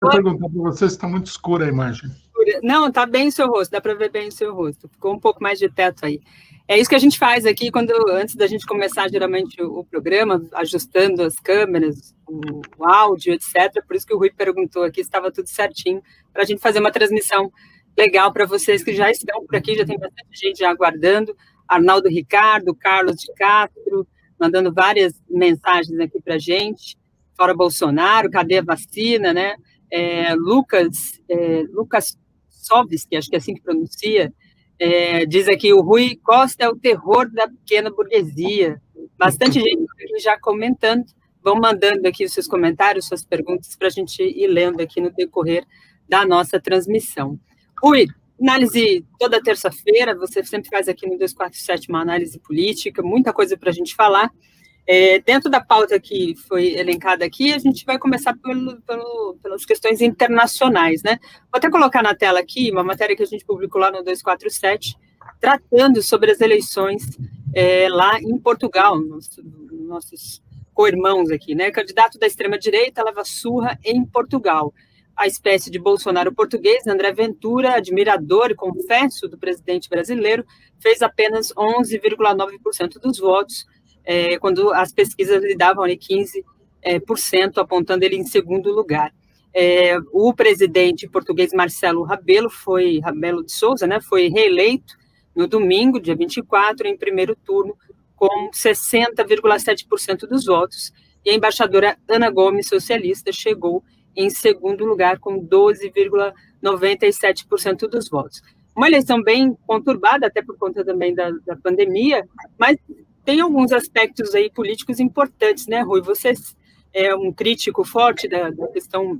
Eu perguntar para você se está muito escura a imagem. Não, está bem o seu rosto, dá para ver bem o seu rosto. Ficou um pouco mais de teto aí. É isso que a gente faz aqui antes da gente começar geralmente o programa, ajustando as câmeras, o áudio, etc. Por isso que o Rui perguntou aqui se estava tudo certinho, para a gente fazer uma transmissão legal para vocês que já estão por aqui, já tem bastante gente já aguardando. Arnaldo Ricardo, Carlos de Castro, mandando várias mensagens aqui para a gente. Fora Bolsonaro, cadê a vacina, né? Lucas Sovski, acho que é assim que pronuncia, diz aqui, o Rui Costa é o terror da pequena burguesia. Bastante gente já comentando, vão mandando aqui os seus comentários, suas perguntas, para a gente ir lendo aqui no decorrer da nossa transmissão. Rui, análise toda terça-feira, você sempre faz aqui no 247 uma análise política, muita coisa para a gente falar. Dentro da pauta que foi elencada aqui, a gente vai começar pelas questões internacionais, né? Vou até colocar na tela aqui uma matéria que a gente publicou lá no 247, tratando sobre as eleições lá em Portugal, nossos co-irmãos aqui, né? Candidato da extrema-direita leva surra em Portugal. A espécie de Bolsonaro português, André Ventura, admirador e confesso do presidente brasileiro, fez apenas 11,9% dos votos, quando as pesquisas lhe davam ali 15%, apontando ele em segundo lugar. O presidente português Marcelo Rebelo de Sousa, né, foi reeleito no domingo, dia 24, em primeiro turno, com 60,7% dos votos, e a embaixadora Ana Gomes, socialista, chegou em segundo lugar, com 12,97% dos votos. Uma eleição bem conturbada, até por conta também da pandemia, mas tem alguns aspectos aí políticos importantes, né, Rui? Você é um crítico forte da questão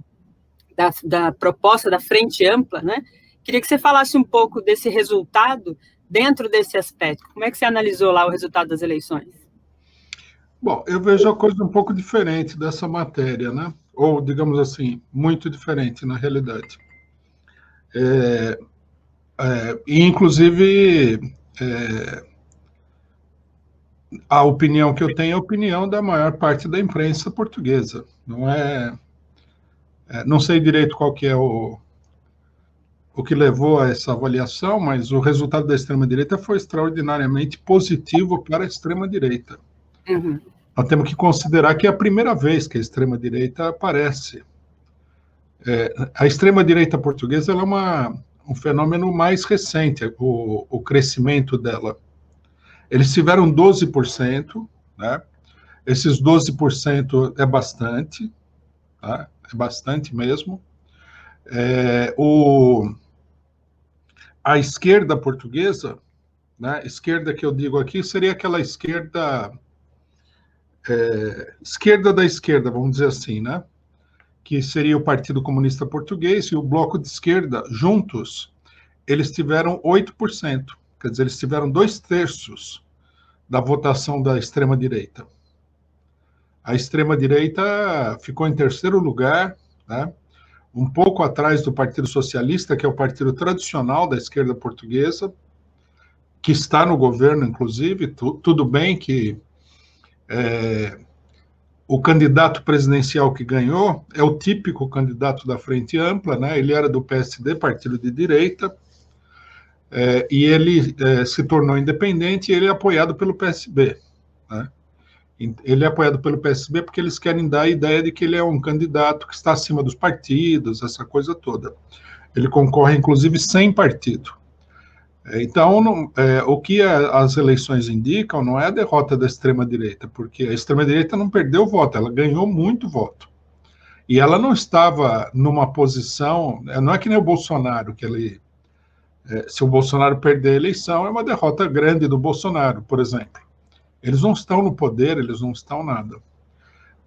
da proposta da Frente Ampla, né? Queria que você falasse um pouco desse resultado dentro desse aspecto. Como é que você analisou lá o resultado das eleições? Bom, eu vejo a coisa um pouco diferente dessa matéria, né? Ou, digamos assim, muito diferente na realidade. E, inclusive, a opinião que eu tenho é a opinião da maior parte da imprensa portuguesa. Não sei direito qual que é o que levou a essa avaliação, mas o resultado da extrema-direita foi extraordinariamente positivo para a extrema-direita. Uhum. Nós temos que considerar que é a primeira vez que a extrema-direita aparece. A extrema-direita portuguesa ela é um fenômeno mais recente, o crescimento dela. Eles tiveram 12%, né? Esses 12% é bastante, tá? É bastante mesmo. A esquerda portuguesa, né? Esquerda que eu digo aqui, seria aquela esquerda da esquerda, vamos dizer assim, né? Que seria o Partido Comunista Português e o Bloco de Esquerda, juntos, eles tiveram 8%. Quer dizer, eles tiveram 2/3 da votação da extrema-direita. A extrema-direita ficou em terceiro lugar, né? Um pouco atrás do Partido Socialista, que é o partido tradicional da esquerda portuguesa, que está no governo, inclusive. Tudo bem que o candidato presidencial que ganhou é o típico candidato da Frente Ampla, né? Ele era do PSD, partido de direita, e ele se tornou independente e ele é apoiado pelo PSB, né? Ele é apoiado pelo PSB porque eles querem dar a ideia de que ele é um candidato que está acima dos partidos, essa coisa toda. Ele concorre, inclusive, sem partido. Então, o que as eleições indicam não é a derrota da extrema-direita, porque a extrema-direita não perdeu voto, ela ganhou muito voto. E ela não estava numa posição, não é que nem o Bolsonaro, que se o Bolsonaro perder a eleição, é uma derrota grande do Bolsonaro, por exemplo. Eles não estão no poder, eles não estão nada.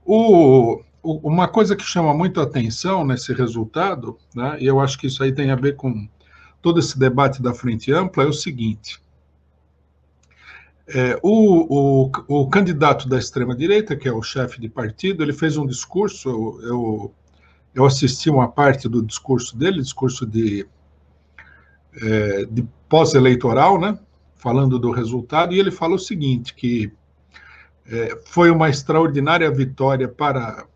Uma coisa que chama muito a atenção nesse resultado, né, e eu acho que isso aí tem a ver com todo esse debate da Frente Ampla, é o seguinte. O candidato da extrema-direita, que é o chefe de partido, ele fez um discurso, eu assisti uma parte do discurso dele, discurso de pós-eleitoral, né, falando do resultado, e ele fala o seguinte, que foi uma extraordinária vitória para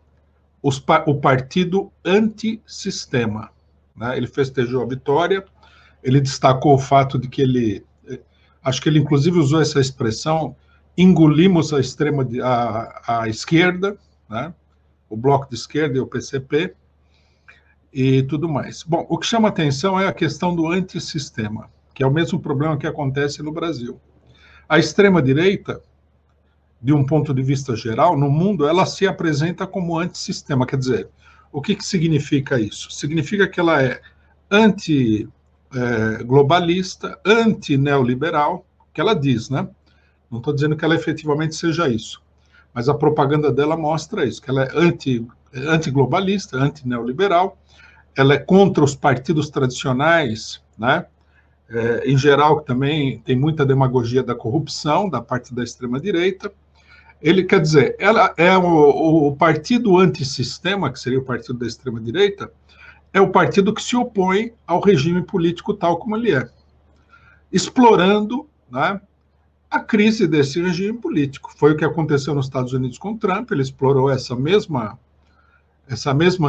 o partido antissistema, né? Ele festejou a vitória, ele destacou o fato de que acho que ele inclusive usou essa expressão, engolimos a esquerda, né? O Bloco de Esquerda e o PCP, e tudo mais. Bom, o que chama atenção é a questão do antissistema, que é o mesmo problema que acontece no Brasil. A extrema-direita, de um ponto de vista geral, no mundo, ela se apresenta como antissistema. Quer dizer, o que significa isso? Significa que ela é anti-globalista, anti-neoliberal, que ela diz, né? Não estou dizendo que ela efetivamente seja isso, mas a propaganda dela mostra isso, que ela é anti-globalista, anti-neoliberal, ela é contra os partidos tradicionais, né? Em geral, também tem muita demagogia da corrupção da parte da extrema-direita. Ele quer dizer, ela é o partido antissistema, que seria o partido da extrema-direita, é o partido que se opõe ao regime político tal como ele é, explorando, né, a crise desse regime político. Foi o que aconteceu nos Estados Unidos com Trump, ele explorou essa mesma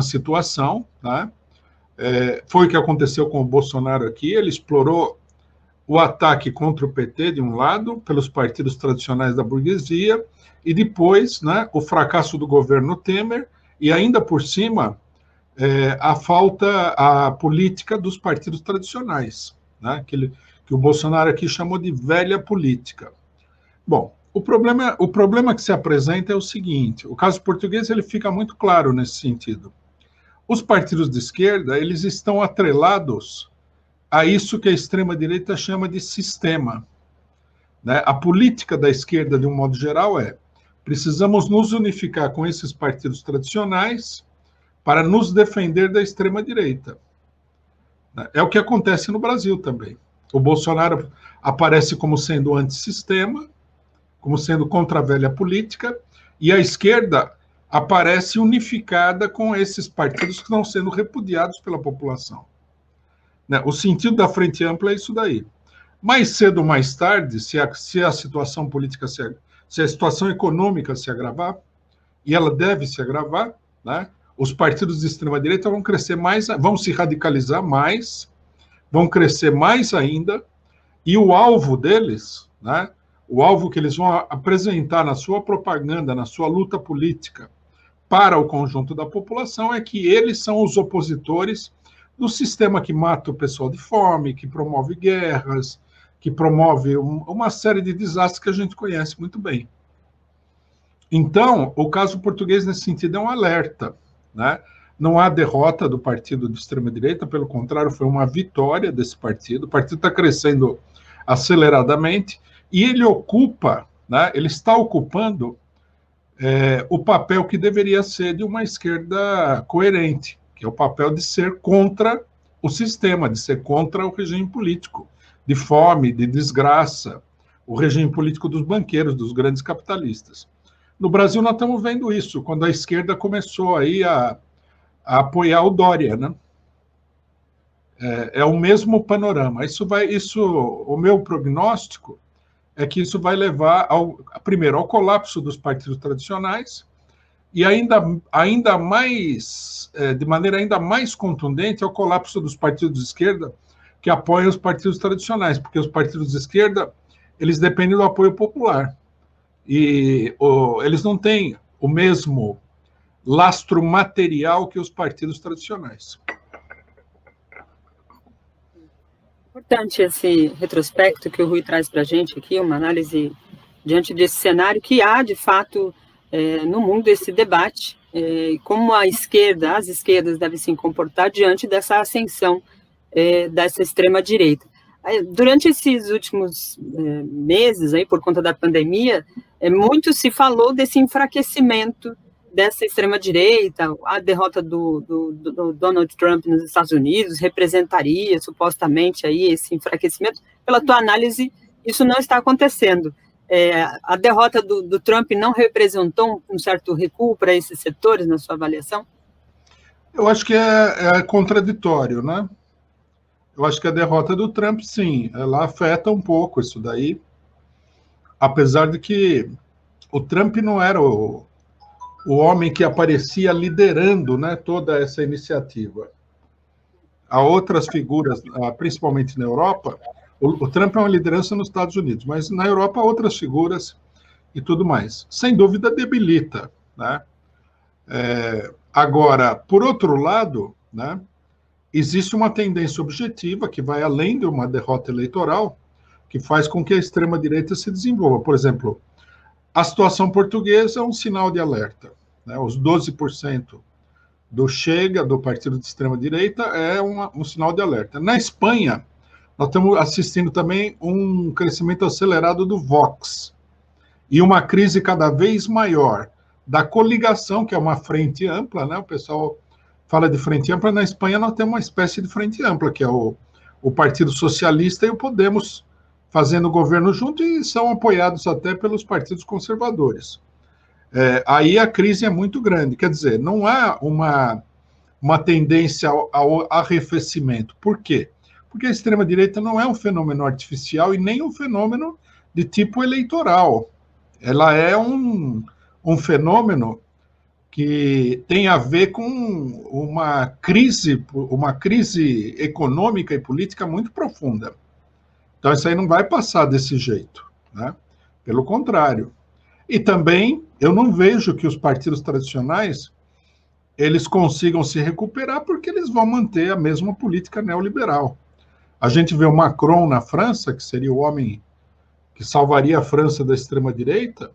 situação, né? Foi o que aconteceu com o Bolsonaro aqui, ele explorou o ataque contra o PT, de um lado, pelos partidos tradicionais da burguesia, e depois, né, o fracasso do governo Temer, e ainda por cima, a política dos partidos tradicionais, né, que o Bolsonaro aqui chamou de velha política. Bom, o problema que se apresenta é o seguinte, o caso português ele fica muito claro nesse sentido. Os partidos de esquerda, eles estão atrelados a isso que a extrema-direita chama de sistema, né? A política da esquerda, de um modo geral, precisamos nos unificar com esses partidos tradicionais para nos defender da extrema-direita. É o que acontece no Brasil também. O Bolsonaro aparece como sendo antissistema, como sendo contra a velha política, e a esquerda aparece unificada com esses partidos que estão sendo repudiados pela população. O sentido da Frente Ampla é isso daí. Mais cedo ou mais tarde, se a situação política, se a situação econômica se agravar, e ela deve se agravar, né, os partidos de extrema-direita vão crescer mais, vão se radicalizar mais, vão crescer mais ainda, e o alvo deles, né, o alvo que eles vão apresentar na sua propaganda, na sua luta política, para o conjunto da população, é que eles são os opositores do sistema que mata o pessoal de fome, que promove guerras, que promove uma série de desastres que a gente conhece muito bem. Então, o caso português, nesse sentido, é um alerta, né? Não há derrota do partido de extrema-direita, pelo contrário, foi uma vitória desse partido. O partido está crescendo aceleradamente e ele ocupa, né, ele está ocupando o papel que deveria ser de uma esquerda coerente, que é o papel de ser contra o sistema, de ser contra o regime político, de fome, de desgraça, o regime político dos banqueiros, dos grandes capitalistas. No Brasil, nós estamos vendo isso, quando a esquerda começou aí a apoiar o Dória, né? É o mesmo panorama. O meu prognóstico é que isso vai levar, primeiro, ao colapso dos partidos tradicionais e ainda mais, de maneira ainda mais contundente, ao colapso dos partidos de esquerda que apoiam os partidos tradicionais, porque os partidos de esquerda, eles dependem do apoio popular. E eles não têm o mesmo lastro material que os partidos tradicionais. Importante esse retrospecto que o Rui traz para a gente aqui, uma análise diante desse cenário que há, de fato, no mundo esse debate, como as esquerdas devem se comportar diante dessa ascensão dessa extrema-direita. Durante esses últimos meses, aí, por conta da pandemia, muito se falou desse enfraquecimento dessa extrema-direita, a derrota do Donald Trump nos Estados Unidos representaria, supostamente, aí, esse enfraquecimento. Pela tua análise, isso não está acontecendo. A derrota do Trump não representou um certo recuo para esses setores, na sua avaliação? Eu acho que é contraditório, né? Eu acho que a derrota do Trump, sim, ela afeta um pouco isso daí, apesar de que o Trump não era o homem que aparecia liderando, né, toda essa iniciativa. Há outras figuras, principalmente na Europa. O Trump é uma liderança nos Estados Unidos, mas na Europa há outras figuras e tudo mais. Sem dúvida debilita, né? Agora, por outro lado, né, existe uma tendência objetiva que vai além de uma derrota eleitoral, que faz com que a extrema-direita se desenvolva. Por exemplo, a situação portuguesa é um sinal de alerta, né? Os 12% do Chega, do partido de extrema-direita, é um sinal de alerta. Na Espanha, nós estamos assistindo também um crescimento acelerado do Vox e uma crise cada vez maior da coligação, que é uma frente ampla, né? O pessoal fala de frente ampla. Na Espanha, nós temos uma espécie de frente ampla, que é o Partido Socialista e o Podemos fazendo governo junto e são apoiados até pelos partidos conservadores. Aí a crise é muito grande. Quer dizer, não há uma tendência ao arrefecimento. Por quê? Porque a extrema-direita não é um fenômeno artificial e nem um fenômeno de tipo eleitoral. Ela é um fenômeno que tem a ver com uma crise econômica e política muito profunda. Então, isso aí não vai passar desse jeito, né? Pelo contrário. E também, eu não vejo que os partidos tradicionais eles consigam se recuperar porque eles vão manter a mesma política neoliberal. A gente vê o Macron na França, que seria o homem que salvaria a França da extrema-direita,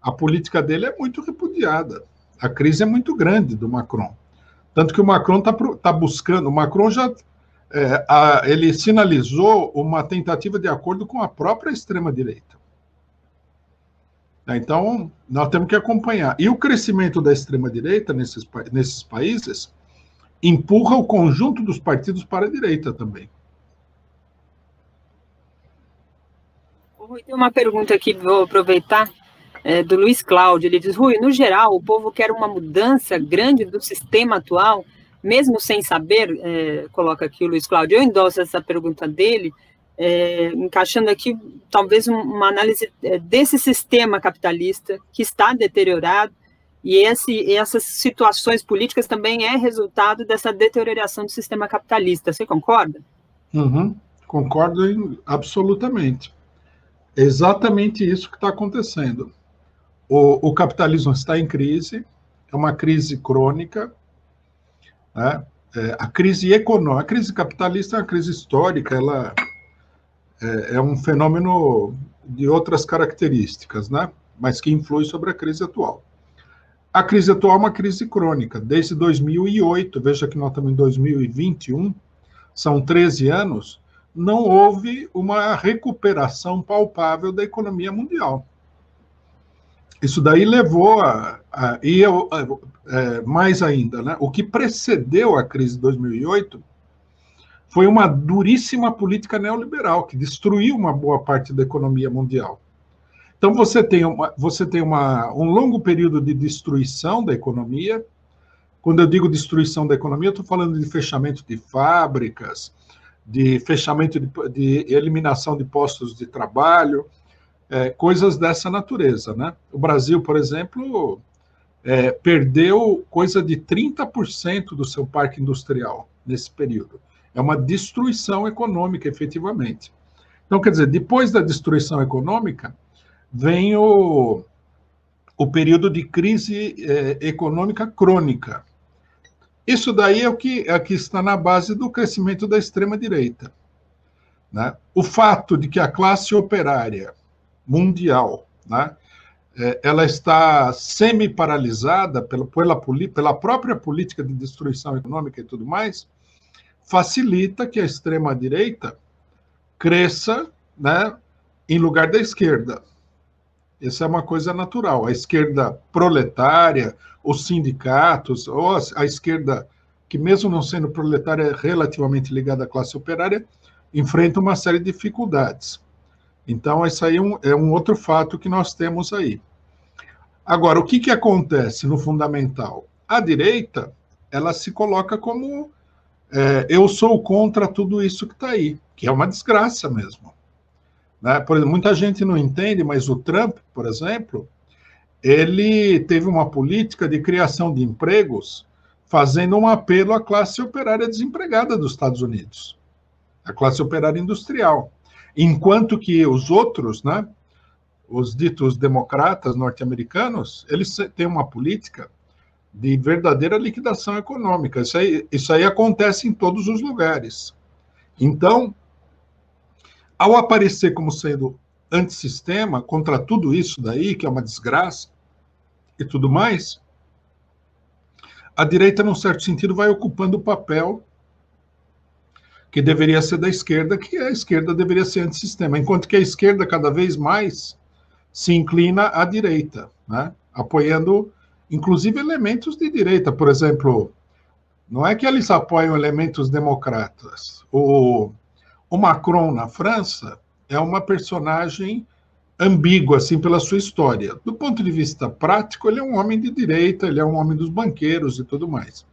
a política dele é muito repudiada. A crise é muito grande do Macron. Tanto que o Macron está buscando, o Macron já ele sinalizou uma tentativa de acordo com a própria extrema-direita. Então, nós temos que acompanhar. E o crescimento da extrema-direita nesses países empurra o conjunto dos partidos para a direita também. Rui, tem uma pergunta aqui, vou aproveitar, do Luiz Cláudio. Ele diz: Rui, no geral, o povo quer uma mudança grande do sistema atual, mesmo sem saber, coloca aqui o Luiz Cláudio. Eu endosso essa pergunta dele, encaixando aqui talvez uma análise desse sistema capitalista que está deteriorado, e essas situações políticas também é resultado dessa deterioração do sistema capitalista. Você concorda? Concordo absolutamente. É exatamente isso que está acontecendo. O capitalismo está em crise, é uma crise crônica, né? A crise econômica, a crise capitalista é uma crise histórica, ela é um fenômeno de outras características, né? Mas que influi sobre a crise atual. A crise atual é uma crise crônica, desde 2008, veja que nós estamos em 2021, são 13 anos, não houve uma recuperação palpável da economia mundial. Isso daí levou mais ainda, né? O que precedeu a crise de 2008 foi uma duríssima política neoliberal que destruiu uma boa parte da economia mundial. Então você tem um longo período de destruição da economia. Quando eu digo destruição da economia, eu estou falando de fechamento de fábricas, de fechamento de eliminação de postos de trabalho, coisas dessa natureza, né? O Brasil, por exemplo, perdeu coisa de 30% do seu parque industrial nesse período. É uma destruição econômica, efetivamente. Então, quer dizer, depois da destruição econômica, vem o período de crise econômica crônica. Isso daí é o que está na base do crescimento da extrema-direita, né? O fato de que a classe operária mundial, né, ela está semi-paralisada pela própria política de destruição econômica e tudo mais, facilita que a extrema-direita cresça, né, em lugar da esquerda. Essa é uma coisa natural. A esquerda proletária, os sindicatos, ou a esquerda, que mesmo não sendo proletária, é relativamente ligada à classe operária, enfrenta uma série de dificuldades. Então, isso aí é um outro fato que nós temos aí. Agora, o que acontece no fundamental? A direita, ela se coloca como eu sou contra tudo isso que está aí, que é uma desgraça mesmo. Né? Por exemplo, muita gente não entende, mas o Trump, por exemplo, ele teve uma política de criação de empregos, fazendo um apelo à classe operária desempregada dos Estados Unidos, a classe operária industrial. Enquanto que os outros, né, os ditos democratas norte-americanos, eles têm uma política de verdadeira liquidação econômica. Isso aí acontece em todos os lugares. Então, ao aparecer como sendo antissistema contra tudo isso daí, que é uma desgraça e tudo mais, a direita, num certo sentido, vai ocupando o papel que deveria ser da esquerda, que a esquerda deveria ser antissistema, enquanto que a esquerda, cada vez mais, se inclina à direita, né? Apoiando, inclusive, elementos de direita. Por exemplo, não é que eles apoiam elementos democratas. O Macron, na França, é uma personagem ambígua, assim, pela sua história. Do ponto de vista prático, ele é um homem de direita, ele é um homem dos banqueiros e tudo mais.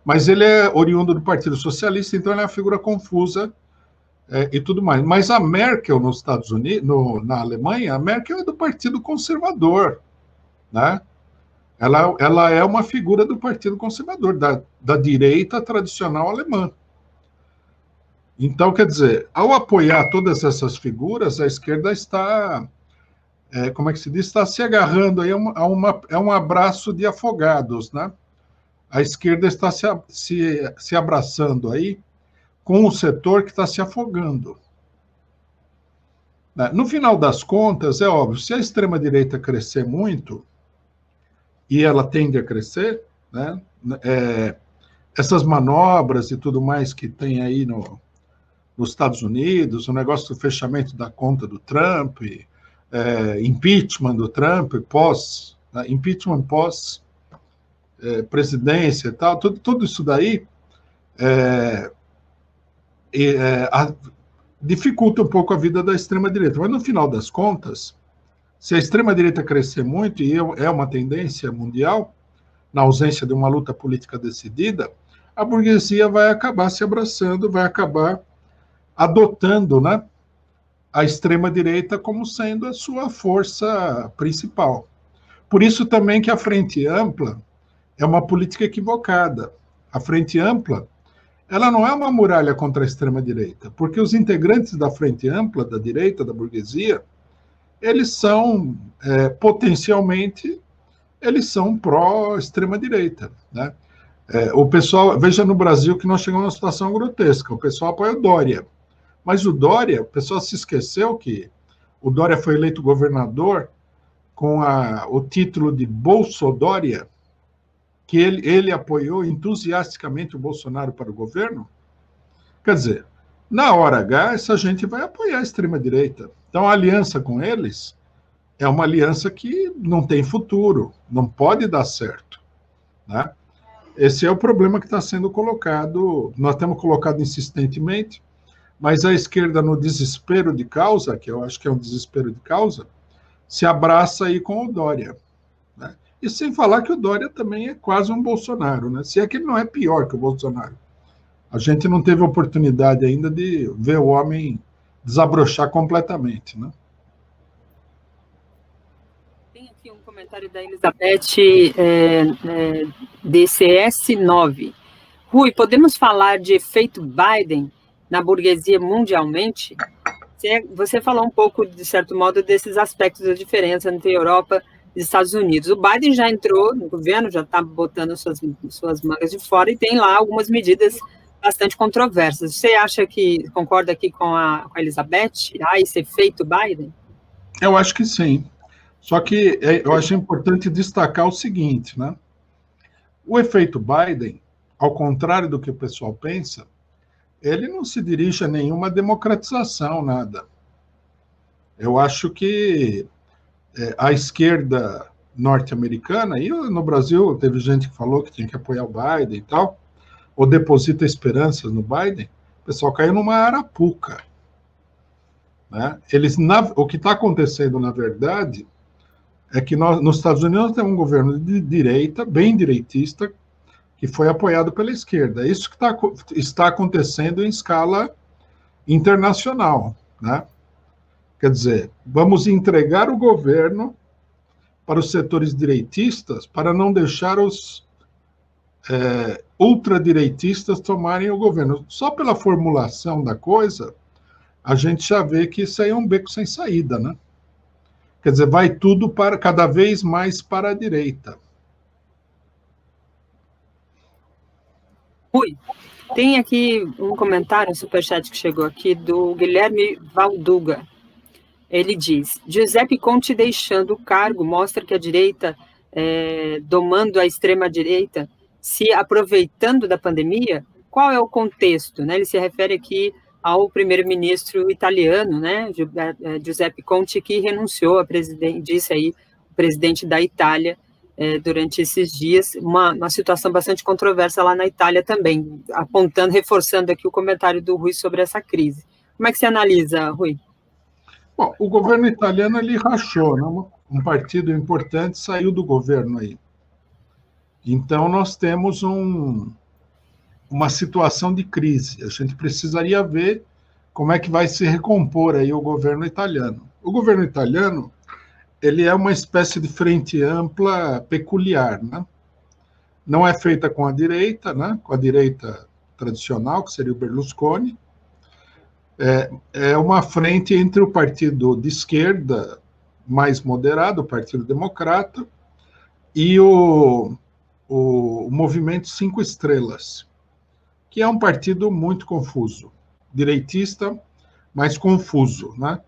Mas ele é oriundo do Partido Socialista, então ele é uma figura confusa e tudo mais. Mas a Merkel, nos Estados Unidos, na Alemanha, a Merkel é do Partido Conservador, né? Ela é uma figura do Partido Conservador, da direita tradicional alemã. Então, quer dizer, ao apoiar todas essas figuras, a esquerda está, como é que se diz, está se agarrando aí a um abraço de afogados, né? A esquerda está se abraçando aí com o setor que está se afogando. No final das contas, é óbvio, se a extrema-direita crescer muito, e ela tende a crescer, né? Essas manobras e tudo mais que tem aí nos Estados Unidos, o negócio do fechamento da conta do Trump, impeachment do Trump, impeachment pós presidência e tal, tudo isso daí dificulta um pouco a vida da extrema-direita. Mas, no final das contas, se a extrema-direita crescer muito, e é uma tendência mundial, na ausência de uma luta política decidida, a burguesia vai acabar se abraçando, vai acabar adotando, né, a extrema-direita como sendo a sua força principal. Por isso também que a Frente Ampla é uma política equivocada. A Frente Ampla, ela não é uma muralha contra a extrema-direita, porque os integrantes da Frente Ampla, da direita, da burguesia, eles são, potencialmente, eles são pró-extrema-direita, né? O pessoal, veja no Brasil que nós chegamos numa situação grotesca, o pessoal apoia o Dória, mas o Dória, o pessoal se esqueceu que o Dória foi eleito governador com o título de Bolsodória, que ele apoiou entusiasticamente o Bolsonaro para o governo. Quer dizer, na hora H, essa gente vai apoiar a extrema-direita. Então, a aliança com eles é uma aliança que não tem futuro, não pode dar certo, né? Esse é o problema que está sendo colocado, nós temos colocado insistentemente, mas a esquerda, no desespero de causa, que eu acho que é um desespero de causa, se abraça aí com o Dória, né? E sem falar que o Dória também é quase um Bolsonaro, né? Se é que ele não é pior que o Bolsonaro. A gente não teve oportunidade ainda de ver o homem desabrochar completamente, né? Tem aqui um comentário da Elizabeth, DCS9. Rui, podemos falar de efeito Biden na burguesia mundialmente? Você falou um pouco, de certo modo, desses aspectos da diferença entre Europa e Estados Unidos. O Biden já entrou no governo, já está botando suas mangas de fora e tem lá algumas medidas bastante controversas. Você concorda aqui com a Elizabeth? Esse efeito Biden? Eu acho que sim. Só que eu acho importante destacar o seguinte, né? O efeito Biden, ao contrário do que o pessoal pensa, ele não se dirige a nenhuma democratização, nada. Eu acho que a esquerda norte-americana, e no Brasil teve gente que falou que tinha que apoiar o Biden e tal, ou deposita esperanças no Biden, o pessoal caiu numa arapuca, né? O que está acontecendo, na verdade, é que nos Estados Unidos nós temos um governo de direita, bem direitista, que foi apoiado pela esquerda. É isso que está acontecendo em escala internacional, né? Quer dizer, vamos entregar o governo para os setores direitistas, para não deixar os ultradireitistas tomarem o governo. Só pela formulação da coisa, a gente já vê que isso aí é um beco sem saída, né? Quer dizer, vai tudo para cada vez mais para a direita. Rui, tem aqui um comentário, um superchat que chegou aqui, do Guilherme Valduga. Ele diz: Giuseppe Conte deixando o cargo mostra que a direita, domando a extrema-direita, se aproveitando da pandemia. Qual é o contexto? Né? Ele se refere aqui ao primeiro-ministro italiano, né, Giuseppe Conte, que renunciou a presidente, disse aí, o presidente da Itália, durante esses dias, uma situação bastante controversa lá na Itália também, apontando, reforçando aqui o comentário do Rui sobre essa crise. Como é que você analisa, Rui? Bom, o governo italiano ele rachou, né? Um partido importante saiu do governo aí. Então nós temos uma situação de crise. A gente precisaria ver como é que vai se recompor aí o governo italiano. O governo italiano ele é uma espécie de frente ampla peculiar, né? Não é feita com a direita, né? Com a direita tradicional, que seria o Berlusconi. É uma frente entre o partido de esquerda mais moderado, o Partido Democrata, e o Movimento Cinco Estrelas, que é um partido muito confuso, direitista, mas confuso, né?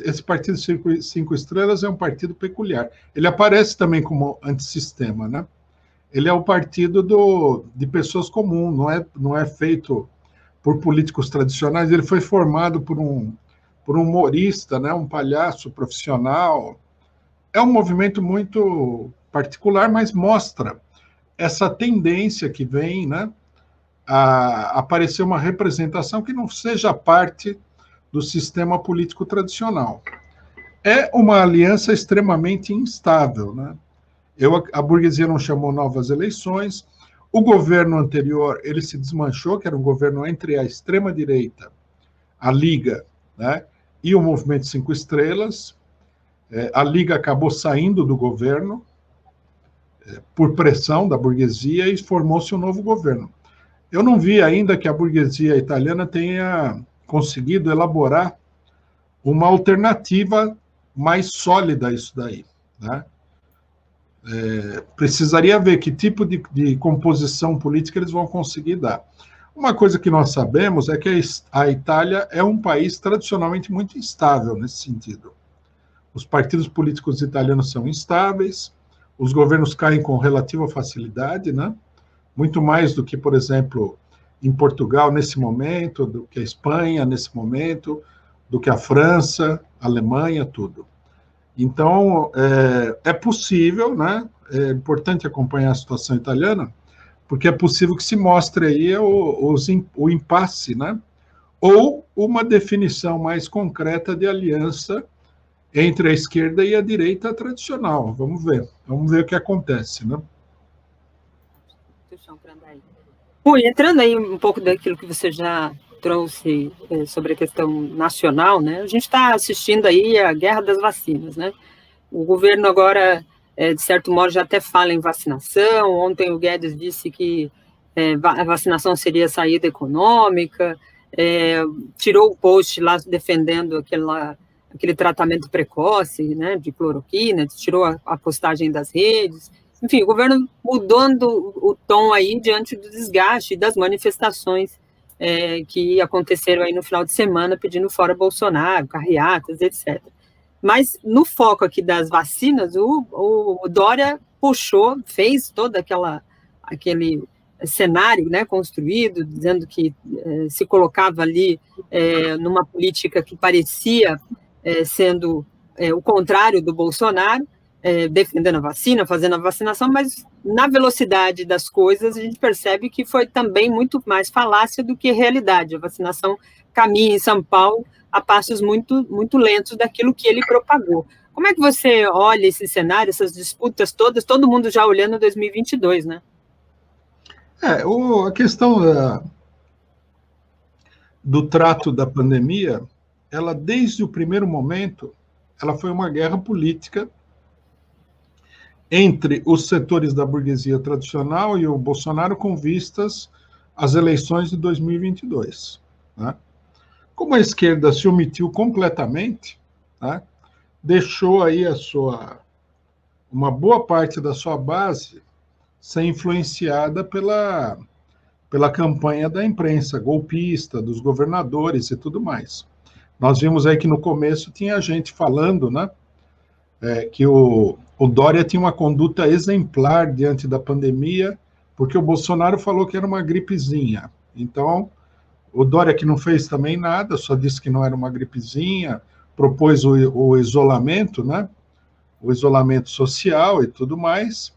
Esse Partido Cinco Estrelas é um partido peculiar. Ele aparece também como antissistema, né? Ele é o partido de pessoas comuns, não é feito por políticos tradicionais. Ele foi formado por um humorista, né? Um palhaço profissional. É um movimento muito particular, mas mostra essa tendência que vem, né, a aparecer uma representação que não seja parte do sistema político tradicional. É uma aliança extremamente instável, né? A burguesia não chamou novas eleições, o governo anterior ele se desmanchou, que era um governo entre a extrema-direita, a Liga, né, e o Movimento Cinco Estrelas. A Liga acabou saindo do governo por pressão da burguesia e formou-se um novo governo. Eu não vi ainda que a burguesia italiana tenha conseguido elaborar uma alternativa mais sólida a isso daí, né? Precisaria ver que tipo de composição política eles vão conseguir dar. Uma coisa que nós sabemos é que a Itália é um país tradicionalmente muito instável nesse sentido. Os partidos políticos italianos são instáveis, os governos caem com relativa facilidade, né? Muito mais do que, por exemplo, em Portugal nesse momento, do que a Espanha nesse momento, do que a França, a Alemanha, tudo. Então, é possível, né? É importante acompanhar a situação italiana, porque é possível que se mostre aí o impasse, né? Ou uma definição mais concreta de aliança entre a esquerda e a direita tradicional. Vamos ver o que acontece, né? Rui, entrando aí um pouco daquilo que você já trouxe sobre a questão nacional, né? A gente está assistindo aí a guerra das vacinas, né? O governo agora, de certo modo, já até fala em vacinação. Ontem o Guedes disse que a vacinação seria saída econômica, tirou o post lá defendendo aquele tratamento precoce, né, de cloroquina, tirou a postagem das redes. Enfim, o governo mudando o tom aí diante do desgaste das manifestações que aconteceram aí no final de semana pedindo fora Bolsonaro, carreatas, etc. Mas no foco aqui das vacinas, o Dória puxou, fez todo aquele cenário, né, construído, dizendo que se colocava ali numa política que parecia sendo o contrário do Bolsonaro, defendendo a vacina, fazendo a vacinação, mas na velocidade das coisas a gente percebe que foi também muito mais falácia do que realidade. A vacinação caminha em São Paulo a passos muito, muito lentos daquilo que ele propagou. Como é que você olha esse cenário, essas disputas todas, todo mundo já olhando 2022, né? A questão do trato da pandemia, ela desde o primeiro momento, ela foi uma guerra política entre os setores da burguesia tradicional e o Bolsonaro com vistas às eleições de 2022. Né? Como a esquerda se omitiu completamente, né, deixou aí uma boa parte da sua base ser influenciada pela campanha da imprensa golpista, dos governadores e tudo mais. Nós vimos aí que no começo tinha gente falando, né, que o Dória tinha uma conduta exemplar diante da pandemia, porque o Bolsonaro falou que era uma gripezinha. Então, o Dória, que não fez também nada, só disse que não era uma gripezinha, propôs o isolamento, né, o isolamento social e tudo mais,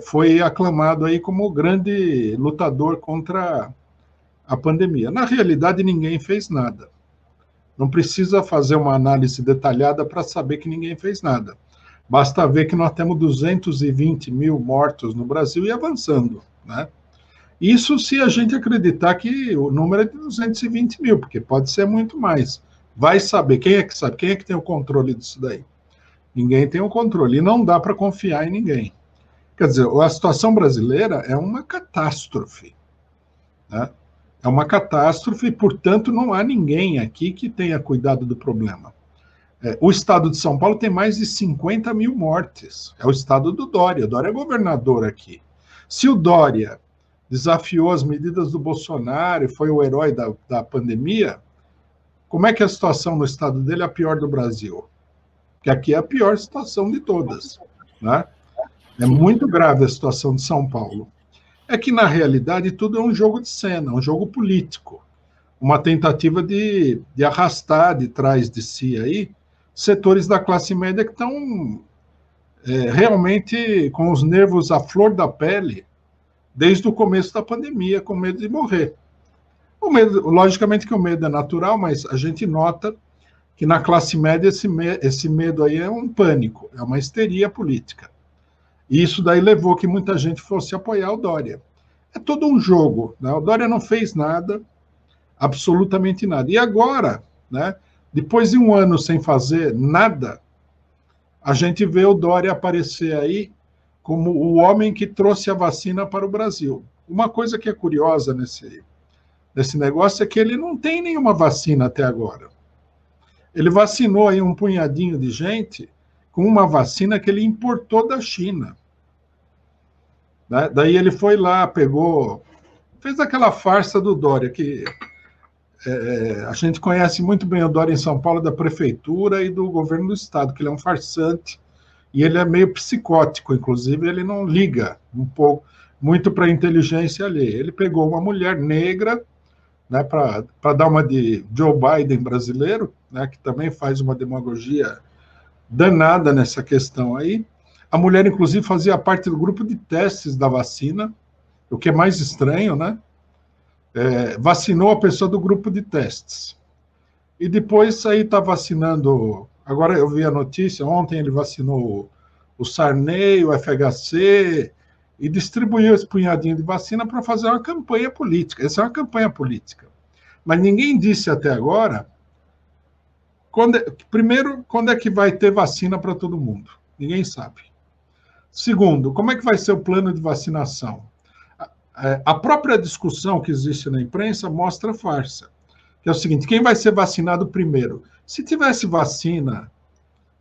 foi aclamado aí como o grande lutador contra a pandemia. Na realidade, ninguém fez nada. Não precisa fazer uma análise detalhada para saber que ninguém fez nada. Basta ver que nós temos 220 mil mortos no Brasil e avançando, né? Isso se a gente acreditar que o número é de 220 mil, porque pode ser muito mais. Vai saber, quem é que sabe? Quem é que tem o controle disso daí? Ninguém tem o controle, e não dá para confiar em ninguém. Quer dizer, a situação brasileira é uma catástrofe, né? É uma catástrofe, e, portanto, não há ninguém aqui que tenha cuidado do problema. O estado de São Paulo tem mais de 50 mil mortes. É o estado do Dória. O Dória é governador aqui. Se o Dória desafiou as medidas do Bolsonaro e foi o herói da pandemia, como é que a situação no estado dele é a pior do Brasil? Que aqui é a pior situação de todas, né? É muito grave a situação de São Paulo. É que, na realidade, tudo é um jogo de cena, um jogo político, uma tentativa de arrastar de trás de si aí setores da classe média que estão realmente com os nervos à flor da pele desde o começo da pandemia, com medo de morrer. O medo, logicamente que o medo é natural, mas a gente nota que na classe média esse medo aí é um pânico, é uma histeria política. E isso daí levou que muita gente fosse apoiar o Dória. É todo um jogo, né? O Dória não fez nada, absolutamente nada. E agora, né, depois de um ano sem fazer nada, a gente vê o Dória aparecer aí como o homem que trouxe a vacina para o Brasil. Uma coisa que é curiosa nesse negócio é que ele não tem nenhuma vacina até agora. Ele vacinou aí um punhadinho de gente com uma vacina que ele importou da China. Né? Daí ele foi lá, fez aquela farsa do Dória, que a gente conhece muito bem o Dória em São Paulo, da prefeitura e do governo do estado, que ele é um farsante, e ele é meio psicótico, inclusive ele não liga muito para a inteligência alheia. Ele pegou uma mulher negra, né, para dar uma de Joe Biden brasileiro, né, que também faz uma demagogia danada nessa questão aí. A mulher, inclusive, fazia parte do grupo de testes da vacina, o que é mais estranho, né? Vacinou a pessoa do grupo de testes. E depois aí está vacinando. Agora eu vi a notícia, ontem ele vacinou o Sarney, o FHC, e distribuiu esse punhadinho de vacina para fazer uma campanha política. Essa é uma campanha política. Mas ninguém disse até agora, primeiro, quando é que vai ter vacina para todo mundo? Ninguém sabe. Segundo, como é que vai ser o plano de vacinação? A própria discussão que existe na imprensa mostra farsa. Que é o seguinte, quem vai ser vacinado primeiro? Se tivesse vacina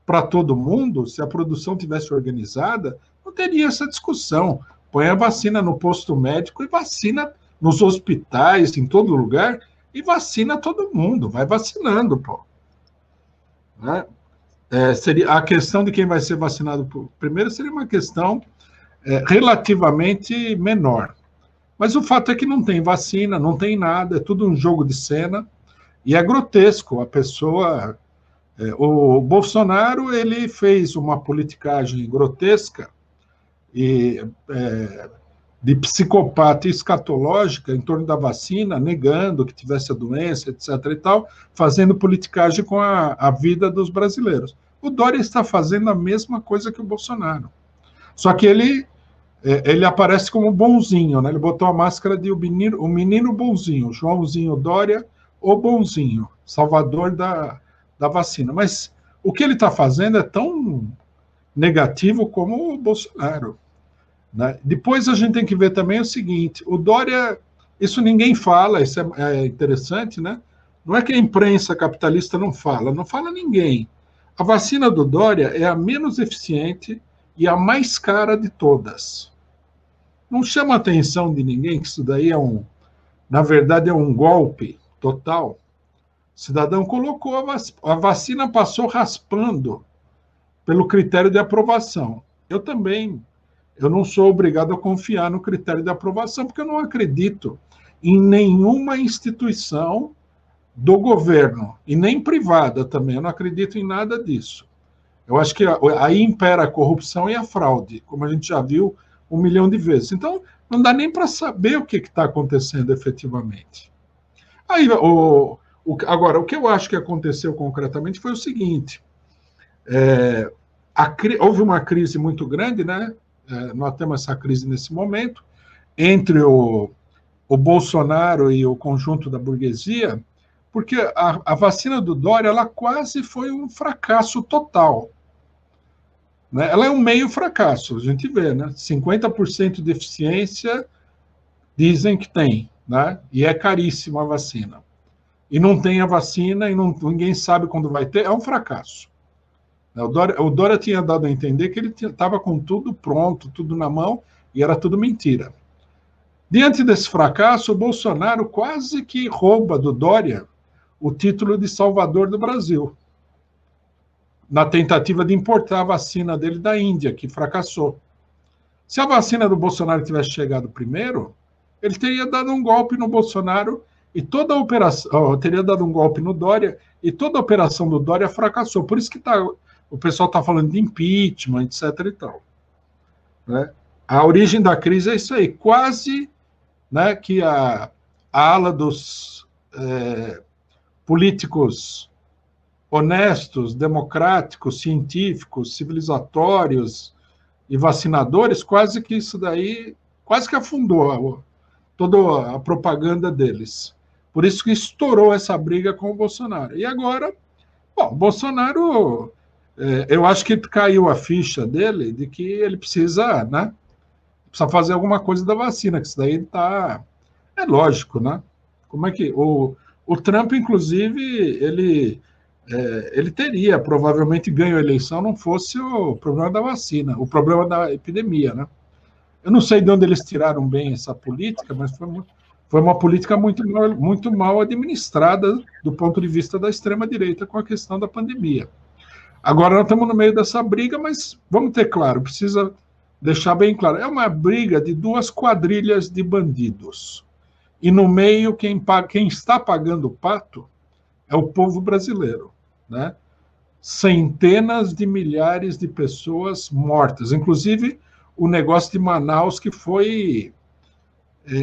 para todo mundo, se a produção tivesse organizada, não teria essa discussão. Põe a vacina no posto médico e vacina nos hospitais, em todo lugar, e vacina todo mundo. Vai vacinando, pô. Né? Seria a questão de quem vai ser vacinado primeiro seria uma questão relativamente menor. Mas o fato é que não tem vacina, não tem nada, é tudo um jogo de cena, e é grotesco. A pessoa... o Bolsonaro, ele fez uma politicagem grotesca e de psicopata e escatológica em torno da vacina, negando que tivesse a doença, etc. e tal, fazendo politicagem com a vida dos brasileiros. O Dória está fazendo a mesma coisa que o Bolsonaro. Só que ele aparece como bonzinho, né? Ele botou a máscara de o menino bonzinho, Joãozinho Dória, o bonzinho, salvador da vacina. Mas O que ele está fazendo é tão negativo como o Bolsonaro, né? Depois a gente tem que ver também o seguinte, o Dória, isso ninguém fala, isso é interessante, né? Não é que a imprensa capitalista não fala ninguém. A vacina do Dória é a menos eficiente e a mais cara de todas. Não chama a atenção de ninguém que isso daí na verdade, é um golpe total. O cidadão colocou a vacina, passou raspando pelo critério de aprovação. Eu não sou obrigado a confiar no critério de aprovação, porque eu não acredito em nenhuma instituição do governo, e nem privada também, eu não acredito em nada disso. Eu acho que aí impera a corrupção e a fraude, como a gente já viu 1 milhão de vezes. Então, não dá nem para saber o que está acontecendo efetivamente. Aí, agora, o que eu acho que aconteceu concretamente foi o seguinte, houve uma crise muito grande, né? Nós temos essa crise nesse momento, entre o Bolsonaro e o conjunto da burguesia, porque a vacina do Dória ela quase foi um fracasso total. Né? Ela é um meio fracasso, a gente vê, né? 50% de eficiência dizem que tem, né? E é caríssima a vacina. E não tem a vacina e ninguém sabe quando vai ter, é um fracasso. O Dória tinha dado a entender que ele estava com tudo pronto, tudo na mão, e era tudo mentira. Diante desse fracasso, o Bolsonaro quase que rouba do Dória o título de salvador do Brasil, na tentativa de importar a vacina dele da Índia, que fracassou. Se a vacina do Bolsonaro tivesse chegado primeiro, ele teria dado um golpe no Bolsonaro e toda a operação, teria dado um golpe no Dória e toda a operação do Dória fracassou. Por isso que o pessoal está falando de impeachment, etc. e tal. Né? A origem da crise é isso aí, quase, né, que a ala dos políticos honestos, democráticos, científicos, civilizatórios e vacinadores, quase que isso daí, quase que afundou toda a propaganda deles. Por isso que estourou essa briga com o Bolsonaro. E agora, bom, o Bolsonaro, eu acho que caiu a ficha dele de que ele precisa, né, precisa fazer alguma coisa da vacina, que isso daí está... É lógico, né? Como é que... O Trump, inclusive, ele teria provavelmente ganho a eleição, não fosse o problema da vacina, o problema da epidemia, né? Eu não sei de onde eles tiraram bem essa política, mas foi uma política muito mal administrada do ponto de vista da extrema-direita com a questão da pandemia. Agora nós estamos no meio dessa briga, mas vamos ter claro, precisa deixar bem claro, é uma briga de duas quadrilhas de bandidos. E no meio, quem está pagando o pato é o povo brasileiro, né? Centenas de milhares de pessoas mortas, inclusive o negócio de Manaus, que foi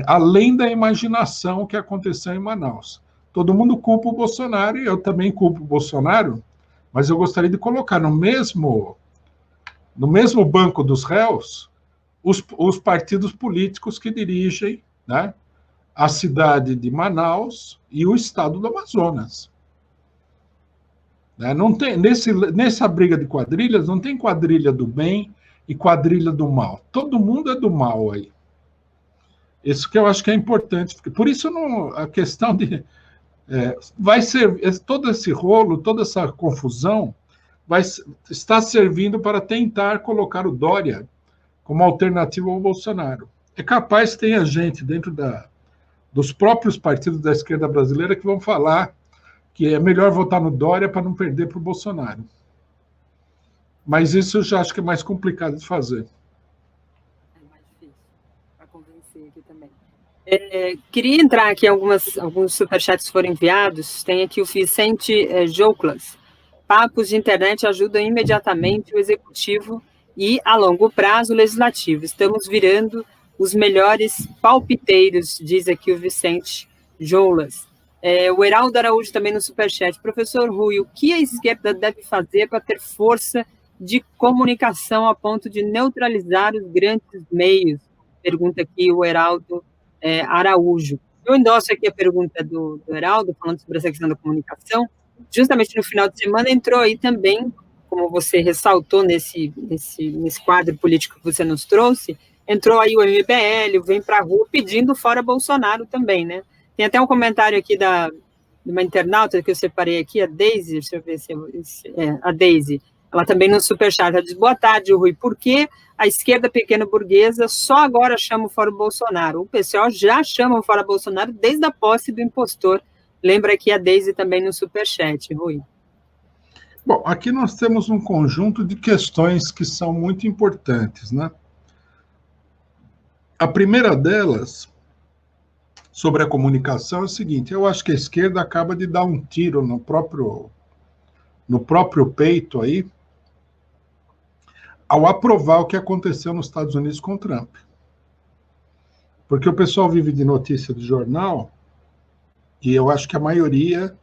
além da imaginação que aconteceu em Manaus. Todo mundo culpa o Bolsonaro, e eu também culpo o Bolsonaro, mas eu gostaria de colocar no mesmo banco dos réus os partidos políticos que dirigem, né, a cidade de Manaus e o estado do Amazonas. Não tem, nessa briga de quadrilhas, não tem quadrilha do bem e quadrilha do mal. Todo mundo é do mal aí. Isso que eu acho que é importante. Por isso, a questão de... vai ser todo esse rolo, toda essa confusão, está servindo para tentar colocar o Dória como alternativa ao Bolsonaro. É capaz que tenha gente dentro dos próprios partidos da esquerda brasileira que vão falar que é melhor votar no Dória para não perder para o Bolsonaro. Mas isso eu já acho que é mais complicado de fazer. É mais difícil para convencer aqui também. Queria entrar aqui, alguns superchats foram enviados. Tem aqui o Vicente Jouclas. Papos de internet ajudam imediatamente o executivo e, a longo prazo, o legislativo. Estamos virando os melhores palpiteiros, diz aqui o Vicente Jouclas. O Heraldo Araújo também no superchat. Professor Rui, o que a esquerda deve fazer para ter força de comunicação a ponto de neutralizar os grandes meios? Pergunta aqui o Heraldo Araújo. Eu endosso aqui a pergunta do Heraldo, falando sobre essa questão da comunicação, justamente no final de semana entrou aí também, como você ressaltou nesse quadro político que você nos trouxe, entrou aí o MBL, o Vem Pra Rua, pedindo fora Bolsonaro também, né? Tem até um comentário aqui de uma internauta que eu separei aqui, a Daisy, deixa eu ver se a Daisy, ela também no superchat, ela diz, boa tarde, Rui, por que a esquerda pequeno-burguesa só agora chama fora o Bolsonaro? O PCO já chama fora Bolsonaro desde a posse do impostor. Lembra aqui a Daisy também no superchat, Rui. Bom, aqui nós temos um conjunto de questões que são muito importantes, né? A primeira delas, sobre a comunicação, é o seguinte: eu acho que a esquerda acaba de dar um tiro no próprio peito aí, ao aprovar o que aconteceu nos Estados Unidos com o Trump. Porque o pessoal vive de notícia de jornal, e eu acho que a maioria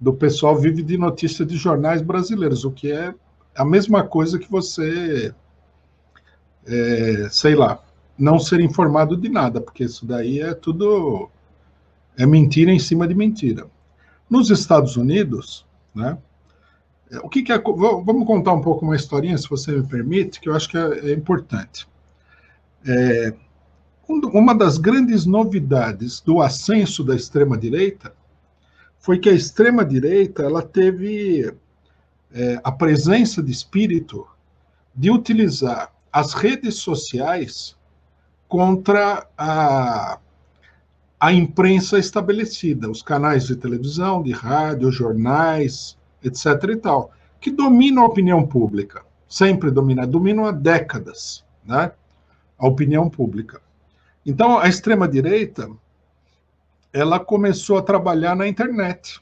do pessoal vive de notícia de jornais brasileiros, o que é a mesma coisa que você, sei lá, não ser informado de nada, porque isso daí é tudo mentira em cima de mentira. Nos Estados Unidos, né, vamos contar um pouco uma historinha, se você me permite, que eu acho que é importante. Uma das grandes novidades do ascenso da extrema-direita foi que a extrema-direita ela teve a presença de espírito de utilizar as redes sociais contra a imprensa estabelecida, os canais de televisão, de rádio, jornais, etc. e tal, que dominam a opinião pública, sempre dominam há décadas, né, a opinião pública. Então, a extrema-direita ela começou a trabalhar na internet.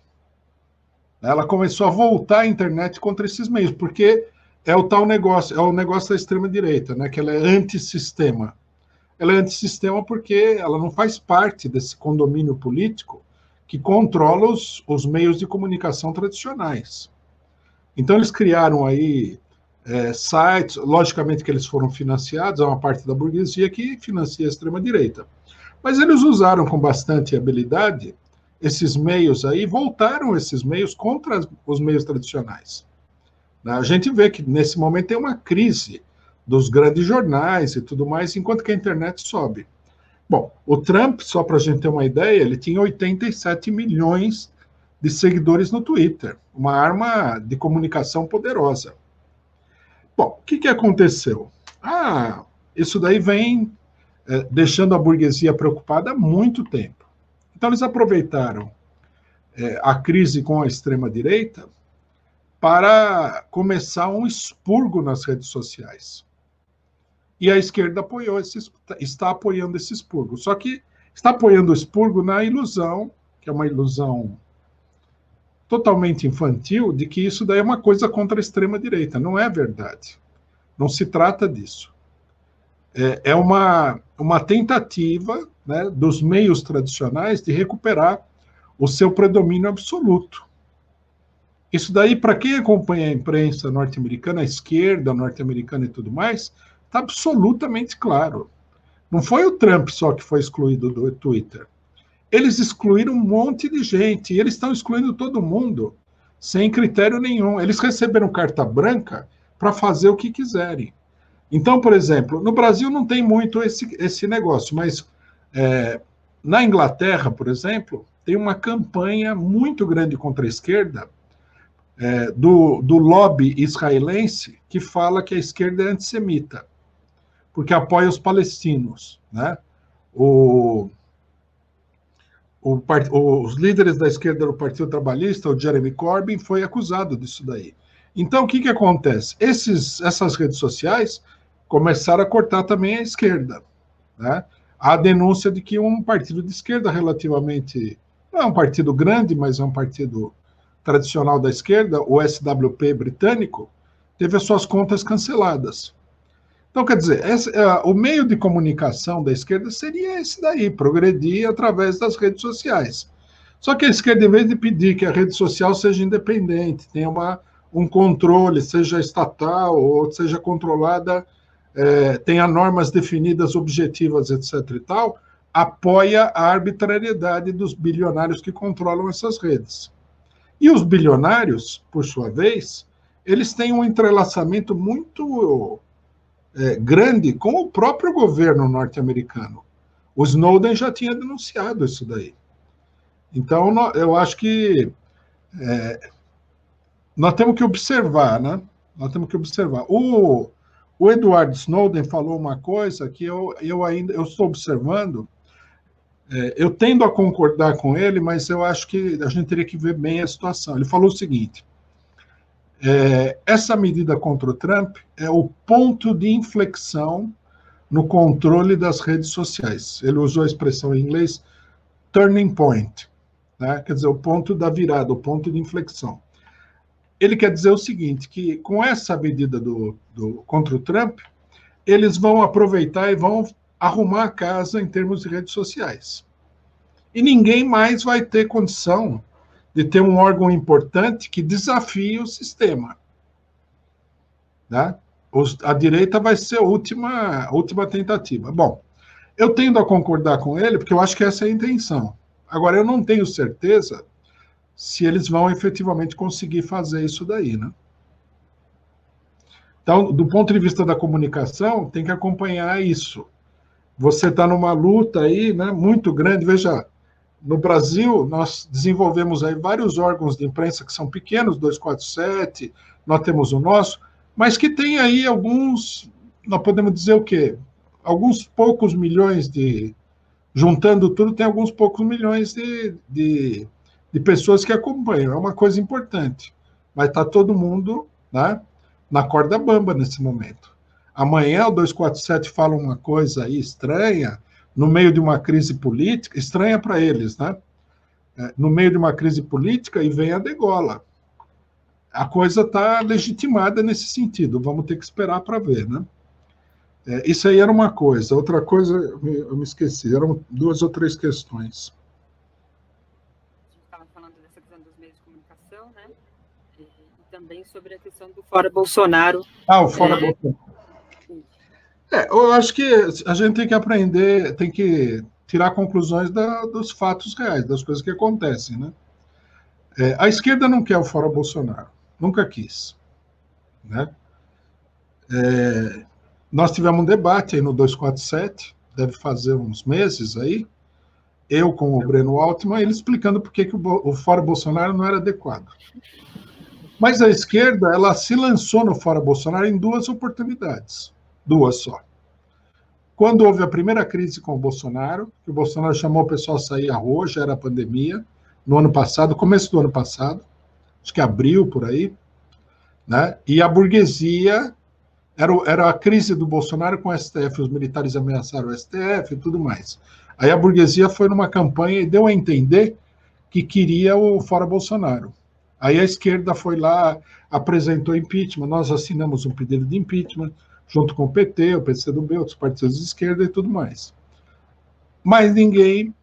Ela começou a voltar à internet contra esses meios, porque é o negócio da extrema-direita, né, que ela é antissistema. Ela é antissistema porque ela não faz parte desse condomínio político que controla os meios de comunicação tradicionais. Então, eles criaram aí sites, logicamente que eles foram financiados, é uma parte da burguesia que financia a extrema-direita. Mas eles usaram com bastante habilidade esses meios aí, voltaram esses meios contra os meios tradicionais. A gente vê que, nesse momento, tem uma crise dos grandes jornais e tudo mais, enquanto que a internet sobe. Bom, o Trump, só para a gente ter uma ideia, ele tinha 87 milhões de seguidores no Twitter, uma arma de comunicação poderosa. Bom, o que aconteceu? Isso daí vem deixando a burguesia preocupada há muito tempo. Então, eles aproveitaram a crise com a extrema-direita para começar um expurgo nas redes sociais. E a esquerda está apoiando esse expurgo. Só que está apoiando o expurgo na ilusão, que é uma ilusão totalmente infantil, de que isso daí é uma coisa contra a extrema-direita. Não é verdade. Não se trata disso. É uma tentativa, né, dos meios tradicionais de recuperar o seu predomínio absoluto. Isso daí, para quem acompanha a imprensa norte-americana, a esquerda norte-americana e tudo mais, está absolutamente claro. Não foi o Trump só que foi excluído do Twitter. Eles excluíram um monte de gente, e eles estão excluindo todo mundo, sem critério nenhum. Eles receberam carta branca para fazer o que quiserem. Então, por exemplo, no Brasil não tem muito esse negócio, mas na Inglaterra, por exemplo, tem uma campanha muito grande contra a esquerda, do lobby israelense, que fala que a esquerda é antissemita, porque apoia os palestinos, né? Os líderes da esquerda do Partido Trabalhista, o Jeremy Corbyn, foi acusado disso daí. Então, o que acontece? Essas redes sociais começaram a cortar também a esquerda, né? Há a denúncia de que um partido de esquerda relativamente... não é um partido grande, mas é um partido tradicional da esquerda, o SWP britânico, teve as suas contas canceladas. Então, quer dizer, o meio de comunicação da esquerda seria esse daí, progredir através das redes sociais. Só que a esquerda, em vez de pedir que a rede social seja independente, tenha um controle, seja estatal ou seja controlada, tenha normas definidas, objetivas, etc. e tal, apoia a arbitrariedade dos bilionários que controlam essas redes. E os bilionários, por sua vez, eles têm um entrelaçamento muito grande com o próprio governo norte-americano. O Snowden já tinha denunciado isso daí. Então, eu acho que nós temos que observar, né? Nós temos que observar. O Edward Snowden falou uma coisa que eu estou observando. Eu tendo a concordar com ele, mas eu acho que a gente teria que ver bem a situação. Ele falou o seguinte: essa medida contra o Trump é o ponto de inflexão no controle das redes sociais. Ele usou a expressão em inglês turning point, né? Quer dizer, o ponto da virada, o ponto de inflexão. Ele quer dizer o seguinte, que com essa medida contra o Trump, eles vão aproveitar e vão arrumar a casa em termos de redes sociais. E ninguém mais vai ter condição de ter um órgão importante que desafie o sistema. Né? A direita vai ser a última tentativa. Bom, eu tendo a concordar com ele, porque eu acho que essa é a intenção. Agora, eu não tenho certeza se eles vão efetivamente conseguir fazer isso daí, né? Então, do ponto de vista da comunicação, tem que acompanhar isso. Você está numa luta aí, né, muito grande. Veja, no Brasil, nós desenvolvemos aí vários órgãos de imprensa que são pequenos, 247, nós temos o nosso, mas que tem aí alguns, nós podemos dizer o quê? Alguns poucos milhões juntando tudo, tem alguns poucos milhões de pessoas que acompanham. É uma coisa importante. Mas está todo mundo, né, na corda bamba nesse momento. Amanhã o 247 fala uma coisa aí estranha, no meio de uma crise política, estranha para eles, né? No meio de uma crise política, e vem a degola. A coisa está legitimada nesse sentido, vamos ter que esperar para ver, né? Isso aí era uma coisa. Outra coisa, eu me esqueci, eram 2 ou 3 questões. A gente estava falando dessa questão dos meios de comunicação, né? E também sobre a questão do Fora Bolsonaro. O Fora Bolsonaro. Eu acho que a gente tem que aprender, tem que tirar conclusões dos fatos reais, das coisas que acontecem, né? A esquerda não quer o Fora Bolsonaro, nunca quis, né? Nós tivemos um debate aí no 247, deve fazer uns meses aí, eu com o Breno Altman, ele explicando por que o Fora Bolsonaro não era adequado. Mas a esquerda, ela se lançou no Fora Bolsonaro em 2 oportunidades. 2 só. Quando houve a primeira crise com o Bolsonaro, que o Bolsonaro chamou o pessoal a sair à rua, já era a pandemia, no ano passado, começo do ano passado, acho que abril, por aí, né? E a burguesia, era a crise do Bolsonaro com o STF, os militares ameaçaram o STF e tudo mais. Aí a burguesia foi numa campanha e deu a entender que queria o Fora Bolsonaro. Aí a esquerda foi lá, apresentou impeachment, nós assinamos um pedido de impeachment, junto com o PT, o PCdoB, outros partidos de esquerda e tudo mais. Mas ninguém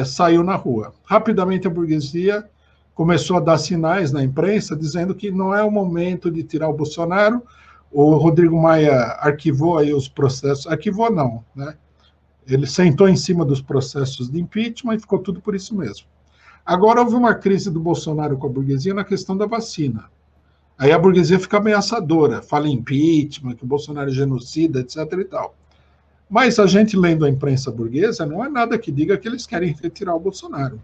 saiu na rua. Rapidamente a burguesia começou a dar sinais na imprensa, dizendo que não é o momento de tirar o Bolsonaro. O Rodrigo Maia arquivou aí os processos, arquivou não, né? Ele sentou em cima dos processos de impeachment e ficou tudo por isso mesmo. Agora houve uma crise do Bolsonaro com a burguesia na questão da vacina. Aí a burguesia fica ameaçadora, fala em impeachment, que o Bolsonaro é genocida, etc. e tal. Mas a gente lendo a imprensa burguesa, não é nada que diga que eles querem retirar o Bolsonaro.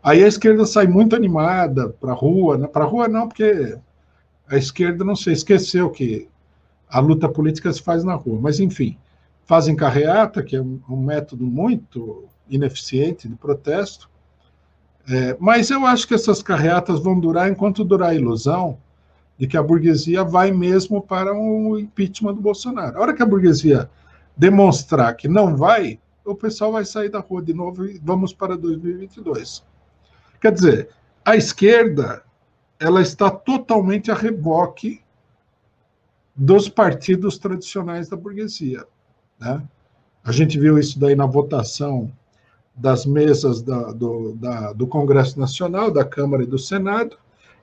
Aí a esquerda sai muito animada para a rua, né? Para a rua não, porque a esquerda, não sei, esqueceu que a luta política se faz na rua. Mas, enfim, fazem carreata, que é um método muito ineficiente de protesto. Mas eu acho que essas carreatas vão durar enquanto durar a ilusão de que a burguesia vai mesmo para o impeachment do Bolsonaro. A hora que a burguesia demonstrar que não vai, o pessoal vai sair da rua de novo e vamos para 2022. Quer dizer, a esquerda, ela está totalmente a reboque dos partidos tradicionais da burguesia, né? A gente viu isso daí na votação das mesas do Congresso Nacional, da Câmara e do Senado,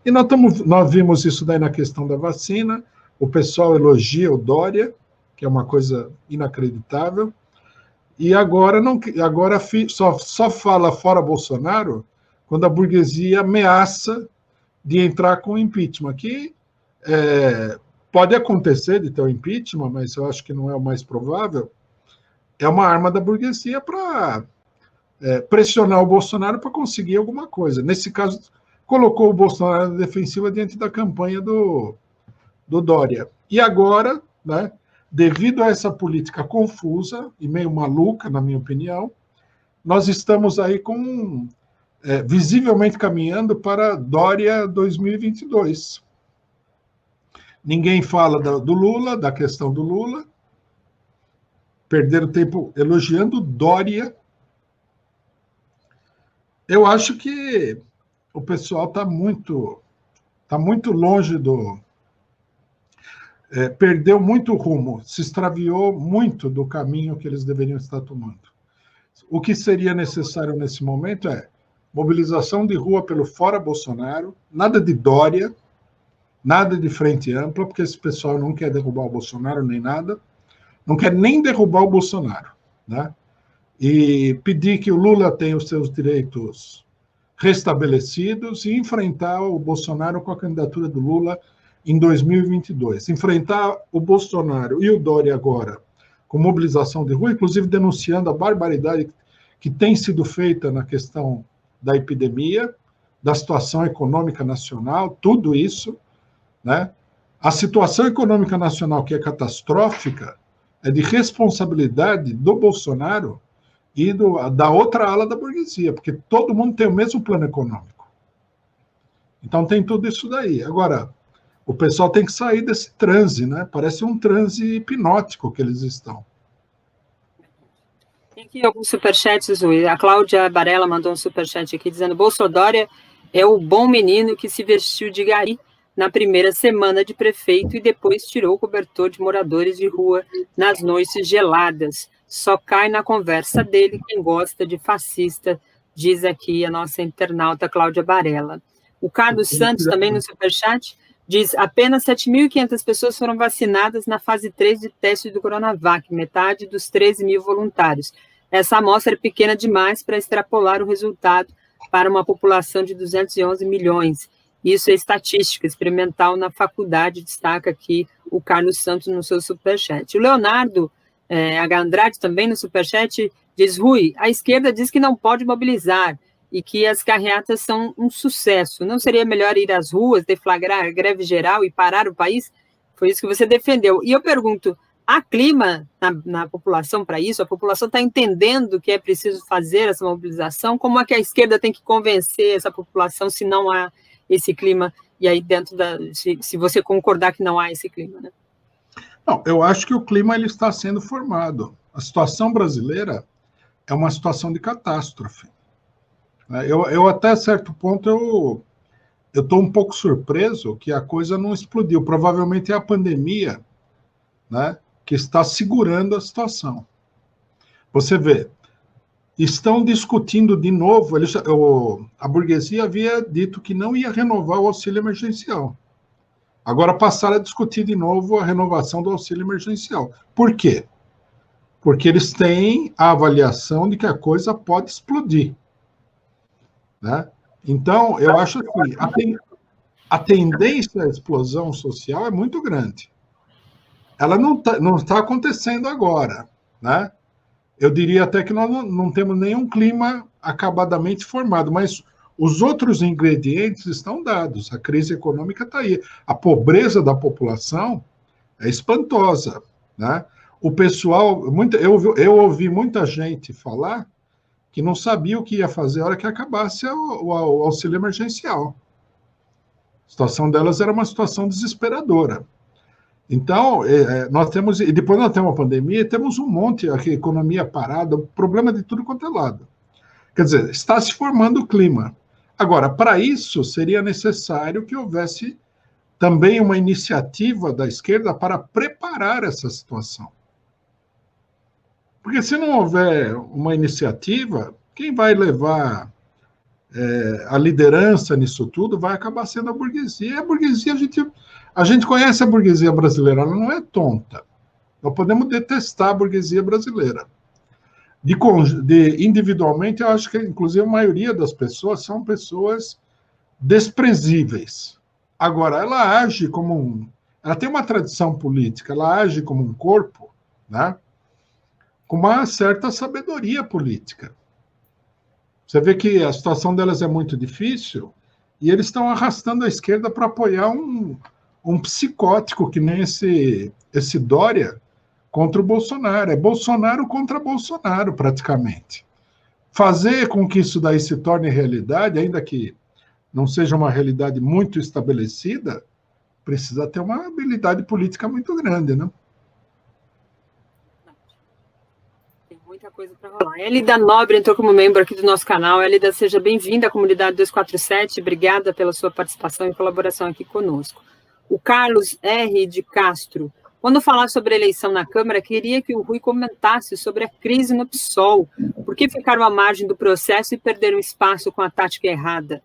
e nós vimos isso daí na questão da vacina. O pessoal elogia o Dória, que é uma coisa inacreditável, e agora só fala fora Bolsonaro quando a burguesia ameaça de entrar com impeachment, que pode acontecer de ter o impeachment, mas eu acho que não é o mais provável, é uma arma da burguesia para pressionar o Bolsonaro para conseguir alguma coisa. Nesse caso, colocou o Bolsonaro na defensiva diante da campanha do Dória. E agora, né, devido a essa política confusa e meio maluca, na minha opinião, nós estamos aí visivelmente caminhando para Dória 2022. Ninguém fala do Lula, da questão do Lula. Perderam tempo elogiando Dória. Eu acho que o pessoal está muito longe perdeu muito rumo, se extraviou muito do caminho que eles deveriam estar tomando. O que seria necessário nesse momento é mobilização de rua pelo fora Bolsonaro, nada de Dória, nada de frente ampla, porque esse pessoal não quer derrubar o Bolsonaro nem nada, não quer nem derrubar o Bolsonaro, né? E pedir que o Lula tenha os seus direitos restabelecidos e enfrentar o Bolsonaro com a candidatura do Lula em 2022. Enfrentar o Bolsonaro e o Dória agora com mobilização de rua, inclusive denunciando a barbaridade que tem sido feita na questão da epidemia, da situação econômica nacional, tudo isso, né? A situação econômica nacional, que é catastrófica, é de responsabilidade do Bolsonaro e da outra ala da burguesia, porque todo mundo tem o mesmo plano econômico. Então tem tudo isso daí. Agora, o pessoal tem que sair desse transe, né? Parece um transe hipnótico que eles estão. Tem aqui alguns superchats, Rui. A Cláudia Barella mandou um superchat aqui dizendo: Bolsodória é o bom menino que se vestiu de gari na primeira semana de prefeito e depois tirou o cobertor de moradores de rua nas noites geladas. Só cai na conversa dele quem gosta de fascista, diz aqui a nossa internauta Cláudia Barella. O Carlos Santos, também no superchat, diz: apenas 7.500 pessoas foram vacinadas na fase 3 de teste do Coronavac, metade dos 13 mil voluntários. Essa amostra é pequena demais para extrapolar o resultado para uma população de 211 milhões. Isso é estatística experimental na faculdade, destaca aqui o Carlos Santos no seu superchat. O Leonardo H. Andrade, também no superchat, diz: Rui, a esquerda diz que não pode mobilizar e que as carreatas são um sucesso. Não seria melhor ir às ruas, deflagrar a greve geral e parar o país? Foi isso que você defendeu. E eu pergunto, há clima na população para isso? A população está entendendo que é preciso fazer essa mobilização? Como é que a esquerda tem que convencer essa população se não há esse clima? E aí se você concordar que não há esse clima, né? Não, eu acho que o clima ele está sendo formado. A situação brasileira é uma situação de catástrofe. Eu até certo ponto, eu estou um pouco surpreso que a coisa não explodiu. Provavelmente é a pandemia, né, que está segurando a situação. Você vê, estão discutindo de novo, a burguesia havia dito que não ia renovar o auxílio emergencial. Agora passaram a discutir de novo a renovação do auxílio emergencial. Por quê? Porque eles têm a avaliação de que a coisa pode explodir. Né? Então, eu acho que a tendência à explosão social é muito grande. Ela não está acontecendo agora. Né? Eu diria até que nós não temos nenhum clima acabadamente formado, mas os outros ingredientes estão dados. A crise econômica está aí. A pobreza da população é espantosa. Né? O pessoal... Eu ouvi muita gente falar que não sabia o que ia fazer na hora que acabasse o auxílio emergencial. A situação delas era uma situação desesperadora. Então, nós temos... E depois nós temos uma pandemia e temos um monte, a economia parada, o problema de tudo quanto é lado. Quer dizer, está se formando o clima. Agora, para isso, seria necessário que houvesse também uma iniciativa da esquerda para preparar essa situação. Porque se não houver uma iniciativa, quem vai levar a liderança nisso tudo vai acabar sendo a burguesia. E a burguesia, a gente conhece a burguesia brasileira, ela não é tonta. Nós podemos detestar a burguesia brasileira. Individualmente, eu acho que, inclusive, a maioria das pessoas são pessoas desprezíveis. Agora, ela age como ela tem uma tradição política, ela age como um corpo, né? Com uma certa sabedoria política. Você vê que a situação delas é muito difícil e eles estão arrastando a esquerda para apoiar um psicótico que nem esse Dória contra o Bolsonaro. É Bolsonaro contra Bolsonaro, praticamente. Fazer com que isso daí se torne realidade, ainda que não seja uma realidade muito estabelecida, precisa ter uma habilidade política muito grande, né? Tem muita coisa para rolar. Elida Nobre entrou como membro aqui do nosso canal. Elida, seja bem-vinda à comunidade 247. Obrigada pela sua participação e colaboração aqui conosco. O Carlos R. de Castro. Quando falar sobre a eleição na Câmara, queria que o Rui comentasse sobre a crise no PSOL. Por que ficaram à margem do processo e perderam espaço com a tática errada?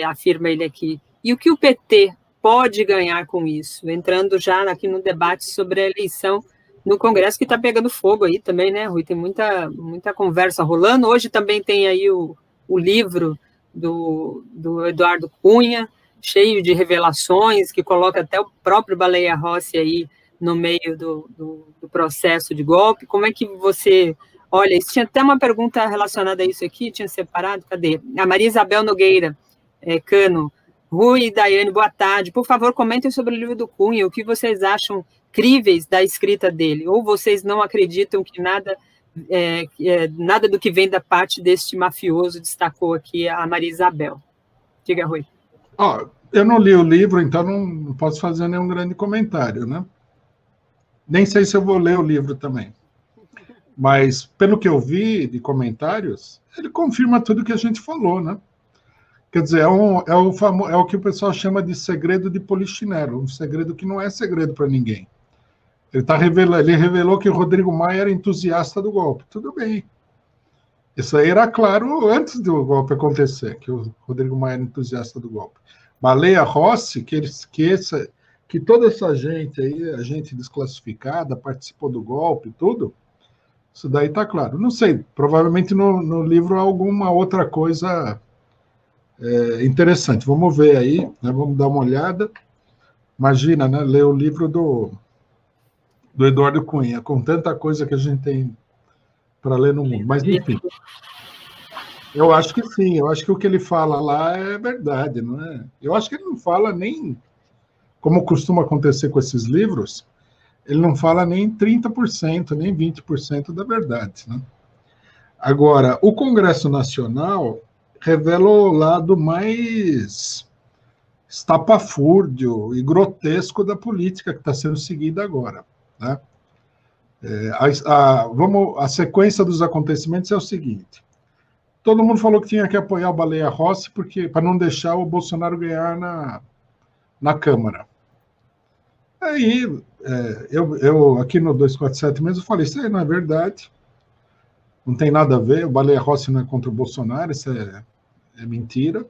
Afirma ele aqui. E o que o PT pode ganhar com isso? Entrando já aqui no debate sobre a eleição no Congresso, que está pegando fogo aí também, né, Rui? Tem muita conversa rolando. Hoje também tem aí o livro do Eduardo Cunha, cheio de revelações, que coloca até o próprio Baleia Rossi aí no meio do processo de golpe. Como é que você olha isso? Tinha até uma pergunta relacionada a isso aqui, tinha separado, cadê? A Maria Isabel Nogueira Cano. Rui e Daiane, boa tarde. Por favor, comentem sobre o livro do Cunha, o que vocês acham críveis da escrita dele, ou vocês não acreditam que nada do que vem da parte deste mafioso destacou aqui a Maria Isabel. Diga, Rui. Eu não li o livro, então não posso fazer nenhum grande comentário, né? Nem sei se eu vou ler o livro também. Mas, pelo que eu vi de comentários, ele confirma tudo que a gente falou, né? Quer dizer, é o que o pessoal chama de segredo de polichinelo, um segredo que não é segredo para ninguém. Ele revelou que o Rodrigo Maia era entusiasta do golpe. Tudo bem. Isso aí era claro antes do golpe acontecer, que o Rodrigo Maia era entusiasta do golpe. Baleia Rossi, que toda essa gente aí, a gente desclassificada, participou do golpe, tudo, isso daí está claro. Não sei, provavelmente no livro há alguma outra coisa interessante. Vamos ver aí, né, vamos dar uma olhada. Imagina, né, ler o livro do Eduardo Cunha, com tanta coisa que a gente tem para ler no mundo. Mas, enfim, eu acho que sim, eu acho que o que ele fala lá é verdade, não é? Eu acho que ele não fala nem, como costuma acontecer com esses livros, ele não fala nem 30%, nem 20% da verdade, né? Agora, o Congresso Nacional revela o lado mais estapafúrdio e grotesco da política que está sendo seguida agora, né? A sequência dos acontecimentos é o seguinte: todo mundo falou que tinha que apoiar o Baleia Rossi para não deixar o Bolsonaro ganhar na Câmara. Aí, eu aqui no 247 mesmo falei, isso aí não é verdade, não tem nada a ver, o Baleia Rossi não é contra o Bolsonaro, isso é mentira.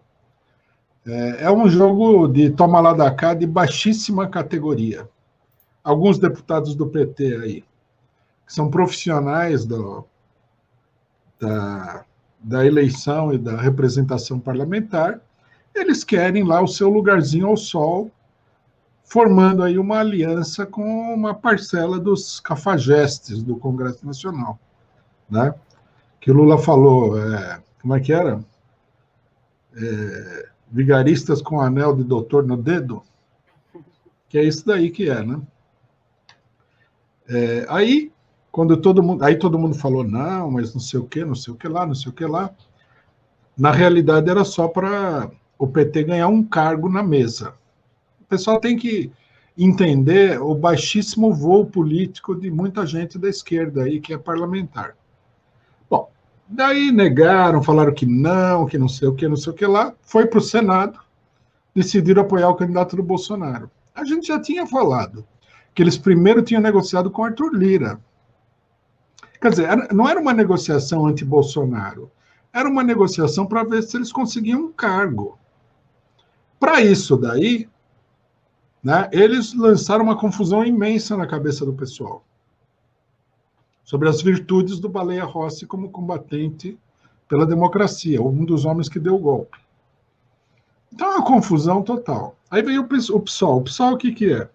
É um jogo de toma lá da cá de baixíssima categoria. Alguns deputados do PT aí, que são profissionais da eleição e da representação parlamentar, eles querem lá o seu lugarzinho ao sol, formando aí uma aliança com uma parcela dos cafajestes do Congresso Nacional, né? Que o Lula falou, como é que era? Vigaristas com anel de doutor no dedo, que é isso daí que é, né? Aí todo mundo falou, não, mas não sei o que lá, não sei o que lá. Na realidade, era só para o PT ganhar um cargo na mesa. O pessoal tem que entender o baixíssimo voo político de muita gente da esquerda aí, que é parlamentar. Bom, daí negaram, falaram que não sei o que lá. Foi para o Senado, decidiram apoiar o candidato do Bolsonaro. A gente já tinha falado que eles primeiro tinham negociado com Arthur Lira. Quer dizer, não era uma negociação anti-Bolsonaro, era uma negociação para ver se eles conseguiam um cargo. Para isso daí, né, eles lançaram uma confusão imensa na cabeça do pessoal. sobre as virtudes do Baleia Rossi como combatente pela democracia, um dos homens que deu o golpe. Então é uma confusão total. Aí veio o PSOL. O PSOL o que é?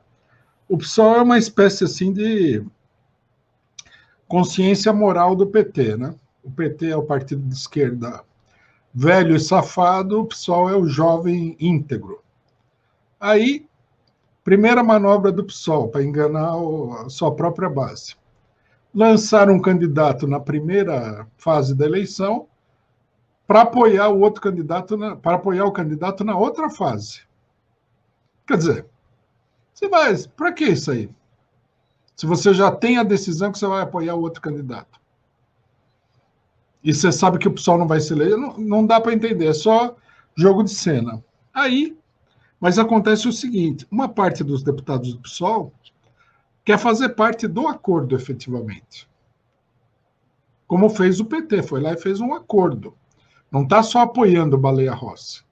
O PSOL é uma espécie assim de consciência moral do PT, né? O PT é o partido de esquerda velho e safado, o PSOL é o jovem íntegro. Aí, primeira manobra do PSOL para enganar a sua própria base. Lançaram um candidato na primeira fase da eleição para apoiar o outro candidato, para apoiar o candidato na outra fase. Quer dizer, você vai, para que isso aí? Se você já tem a decisão que você vai apoiar o outro candidato. E você sabe que o PSOL não vai se eleger, não dá para entender, é só jogo de cena. Aí, mas acontece o seguinte, uma parte dos deputados do PSOL quer fazer parte do acordo, efetivamente. Como fez o PT, foi lá e fez um acordo. Não está só apoiando o Baleia Rossi.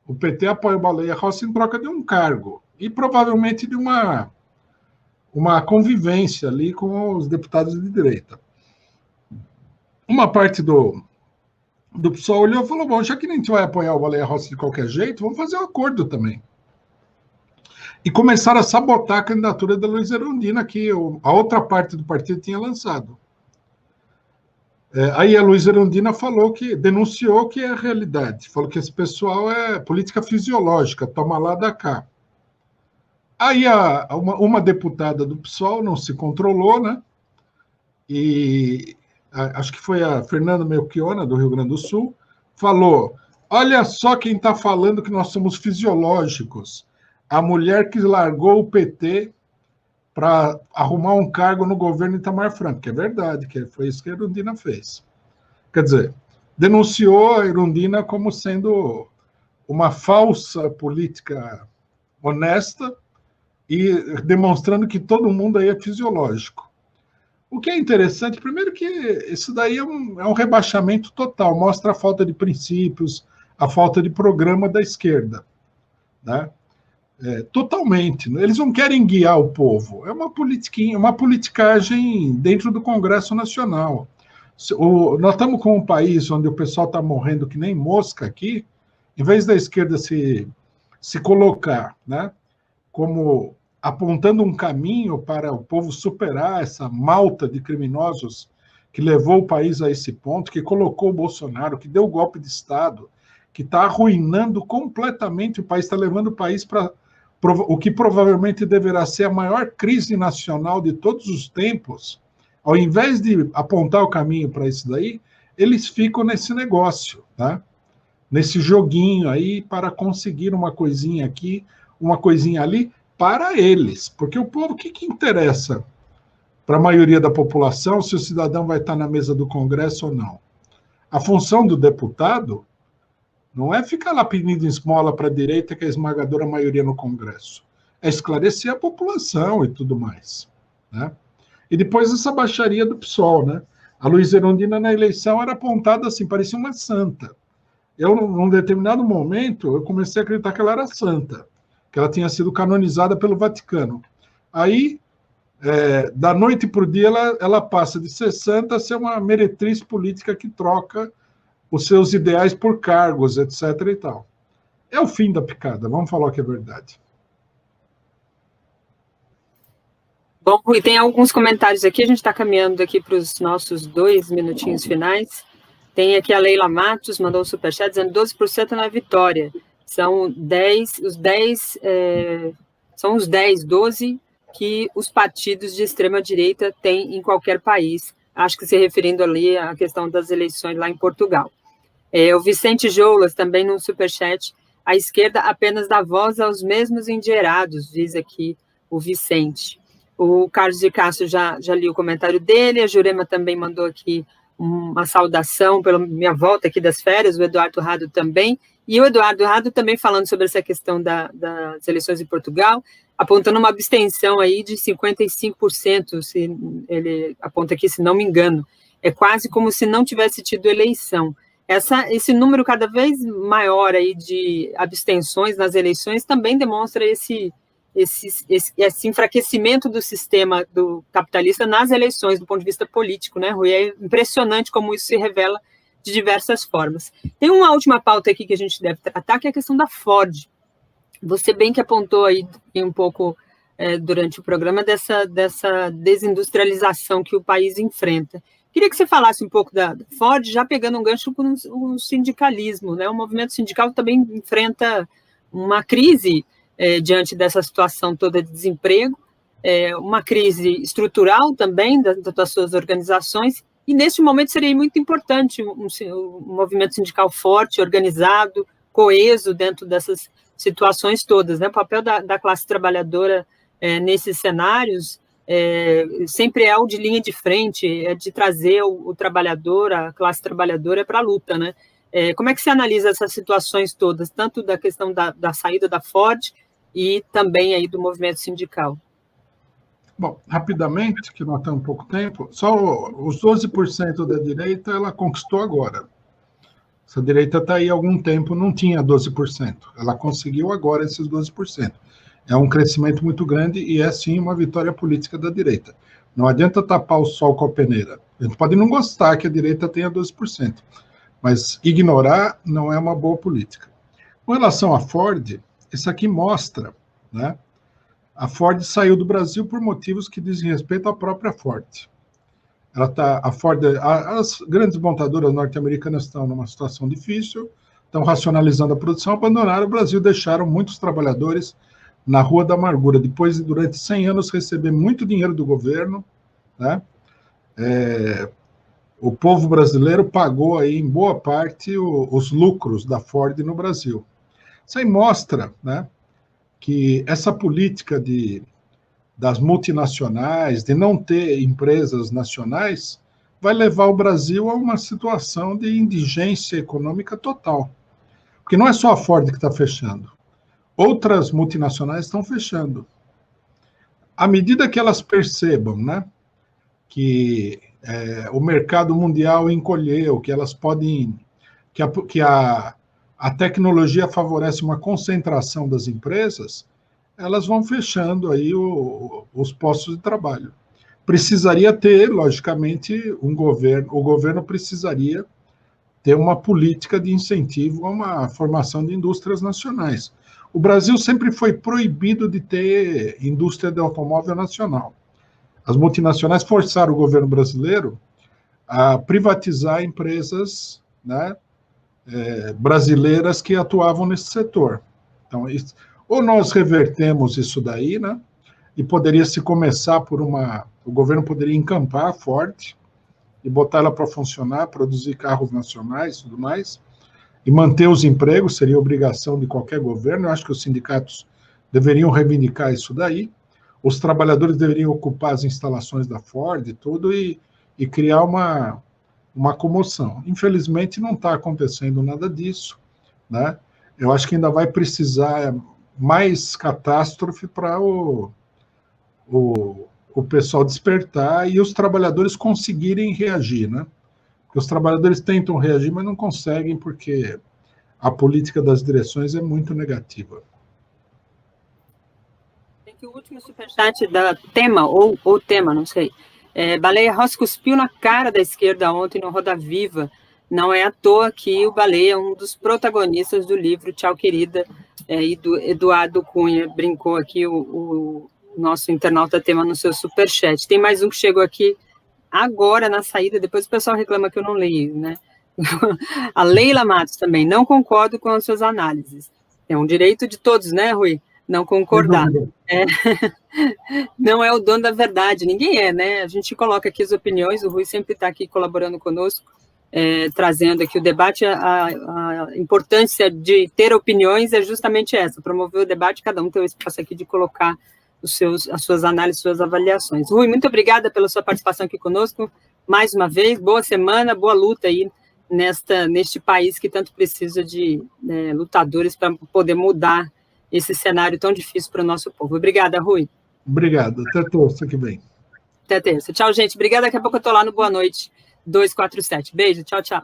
O PT apoia o Baleia Rossi em troca de um cargo e provavelmente de uma convivência ali com os deputados de direita. Uma parte do PSOL olhou e falou, bom, já que a gente vai apoiar o Baleia Rossi de qualquer jeito, vamos fazer um acordo também. E começaram a sabotar a candidatura da Luísa Erundina, que a outra parte do partido tinha lançado. Aí a Luísa Erundina denunciou que é a realidade, falou que esse pessoal é política fisiológica, toma lá da cá. Aí uma deputada do PSOL não se controlou, né? E acho que foi a Fernanda Melchiona, do Rio Grande do Sul, falou, olha só quem está falando que nós somos fisiológicos. A mulher que largou o PT para arrumar um cargo no governo Itamar Franco, que é verdade, que foi isso que a Erundina fez. Quer dizer, denunciou a Erundina como sendo uma falsa política honesta e demonstrando que todo mundo aí é fisiológico. O que é interessante, primeiro que isso daí é um rebaixamento total, mostra a falta de princípios, a falta de programa da esquerda, né? Totalmente. Eles não querem guiar o povo. É uma politicagem dentro do Congresso Nacional. Nós estamos com um país onde o pessoal está morrendo que nem mosca aqui, em vez da esquerda se colocar, né, como apontando um caminho para o povo superar essa malta de criminosos que levou o país a esse ponto, que colocou o Bolsonaro, que deu o golpe de Estado, que está arruinando completamente o país, está levando o país para o que provavelmente deverá ser a maior crise nacional de todos os tempos. Ao invés de apontar o caminho para isso daí, eles ficam nesse negócio, né? Nesse joguinho aí para conseguir uma coisinha aqui, uma coisinha ali, para eles. Porque o povo, o que interessa para a maioria da população se o cidadão vai estar na mesa do Congresso ou não? A função do deputado não é ficar lá pedindo esmola para a direita, que é a esmagadora maioria no Congresso. É esclarecer a população e tudo mais, né? E depois essa baixaria do PSOL, né? A Luísa Erundina, na eleição, era apontada assim, parecia uma santa. Eu, num determinado momento, eu comecei a acreditar que ela era santa, que ela tinha sido canonizada pelo Vaticano. Aí, da noite para o dia, ela passa de ser santa a ser uma meretriz política que troca os seus ideais por cargos, etc. e tal. É o fim da picada, vamos falar o que é verdade. Bom, Rui, tem alguns comentários aqui, a gente está caminhando aqui para os nossos 2 minutinhos finais. Tem aqui a Leila Matos, mandou um superchat dizendo 12% na vitória. São 12 que os partidos de extrema-direita têm em qualquer país, acho que se referindo ali à questão das eleições lá em Portugal. O Vicente Joulas, também no superchat, a esquerda apenas dá voz aos mesmos endinheirados, diz aqui o Vicente. O Carlos de Castro já li o comentário dele, a Jurema também mandou aqui uma saudação pela minha volta aqui das férias, o Eduardo Rado também, e o Eduardo Rado também falando sobre essa questão das eleições em Portugal, apontando uma abstenção aí de 55%, se ele aponta aqui, se não me engano. É quase como se não tivesse tido eleição. Esse número cada vez maior aí de abstenções nas eleições também demonstra esse esse enfraquecimento do sistema do capitalista nas eleições, do ponto de vista político, né, Rui? É impressionante como isso se revela de diversas formas. Tem uma última pauta aqui que a gente deve tratar, que é a questão da Ford. Você bem que apontou aí um pouco durante o programa dessa desindustrialização que o país enfrenta. Queria que você falasse um pouco da Ford, já pegando um gancho com o sindicalismo, né? O movimento sindical também enfrenta uma crise diante dessa situação toda de desemprego, uma crise estrutural também das suas organizações, e neste momento seria muito importante um movimento sindical forte, organizado, coeso dentro dessas situações todas, né? O papel da classe trabalhadora nesses cenários sempre é o de linha de frente, é de trazer o trabalhador, a classe trabalhadora para a luta, né? Como é que você analisa essas situações todas, tanto da questão da saída da Ford e também aí do movimento sindical? Bom, rapidamente, que nós temos pouco tempo, só os 12% da direita ela conquistou agora. Essa direita está aí há algum tempo, não tinha 12%. Ela conseguiu agora esses 12%. É um crescimento muito grande e é, sim, uma vitória política da direita. Não adianta tapar o sol com a peneira. A gente pode não gostar que a direita tenha 12%, mas ignorar não é uma boa política. Com relação à Ford, isso aqui mostra, né? A Ford saiu do Brasil por motivos que dizem respeito à própria Ford. As grandes montadoras norte-americanas estão numa situação difícil, estão racionalizando a produção, abandonaram o Brasil, deixaram muitos trabalhadores na rua da amargura, depois de, durante 100 anos, receber muito dinheiro do governo, né? O povo brasileiro pagou aí, em boa parte, os lucros da Ford no Brasil. Isso aí mostra, né, que essa política das multinacionais, de não ter empresas nacionais, vai levar o Brasil a uma situação de indigência econômica total. Porque não é só a Ford que está fechando. Outras multinacionais estão fechando. À medida que elas percebam, né, que o mercado mundial encolheu, que elas podem... que a tecnologia favorece uma concentração das empresas, elas vão fechando aí os postos de trabalho. Precisaria ter, logicamente, o governo precisaria ter uma política de incentivo a uma formação de indústrias nacionais. O Brasil sempre foi proibido de ter indústria de automóvel nacional. As multinacionais forçaram o governo brasileiro a privatizar empresas, né, brasileiras que atuavam nesse setor. Então, ou nós revertemos isso daí, né, e poderia se começar por o governo poderia encampar a Ford e botar ela para funcionar, produzir carros nacionais e tudo mais, e manter os empregos, seria obrigação de qualquer governo. Eu acho que os sindicatos deveriam reivindicar isso daí, os trabalhadores deveriam ocupar as instalações da Ford e tudo, e criar uma comoção. Infelizmente, não está acontecendo nada disso, né? Eu acho que ainda vai precisar mais catástrofe para o pessoal despertar e os trabalhadores conseguirem reagir, né? Porque os trabalhadores tentam reagir, mas não conseguem porque a política das direções é muito negativa. Tem que o último superchat da Tema, ou Tema, não sei. Baleia Rossi cuspiu na cara da esquerda ontem no Roda Viva. Não é à toa que o Baleia é um dos protagonistas do livro Tchau, Querida, e do Eduardo Cunha. Brincou aqui o nosso internauta Tema no seu superchat. Tem mais um que chegou aqui agora na saída, depois o pessoal reclama que eu não leio, né? A Leila Matos também, não concordo com as suas análises. É um direito de todos, né, Rui? Não concordar. Não é o dono da verdade, ninguém é, né? A gente coloca aqui as opiniões, o Rui sempre está aqui colaborando conosco, trazendo aqui o debate. A importância de ter opiniões é justamente essa, promover o debate, cada um tem o espaço aqui de colocar as suas análises, suas avaliações. Rui, muito obrigada pela sua participação aqui conosco, mais uma vez, boa semana, boa luta aí neste país que tanto precisa de lutadores para poder mudar esse cenário tão difícil para o nosso povo. Obrigada, Rui. Obrigado, até terça que vem. Até terça. Tchau, gente. Obrigada, daqui a pouco eu estou lá no Boa Noite 247. Beijo, tchau, tchau.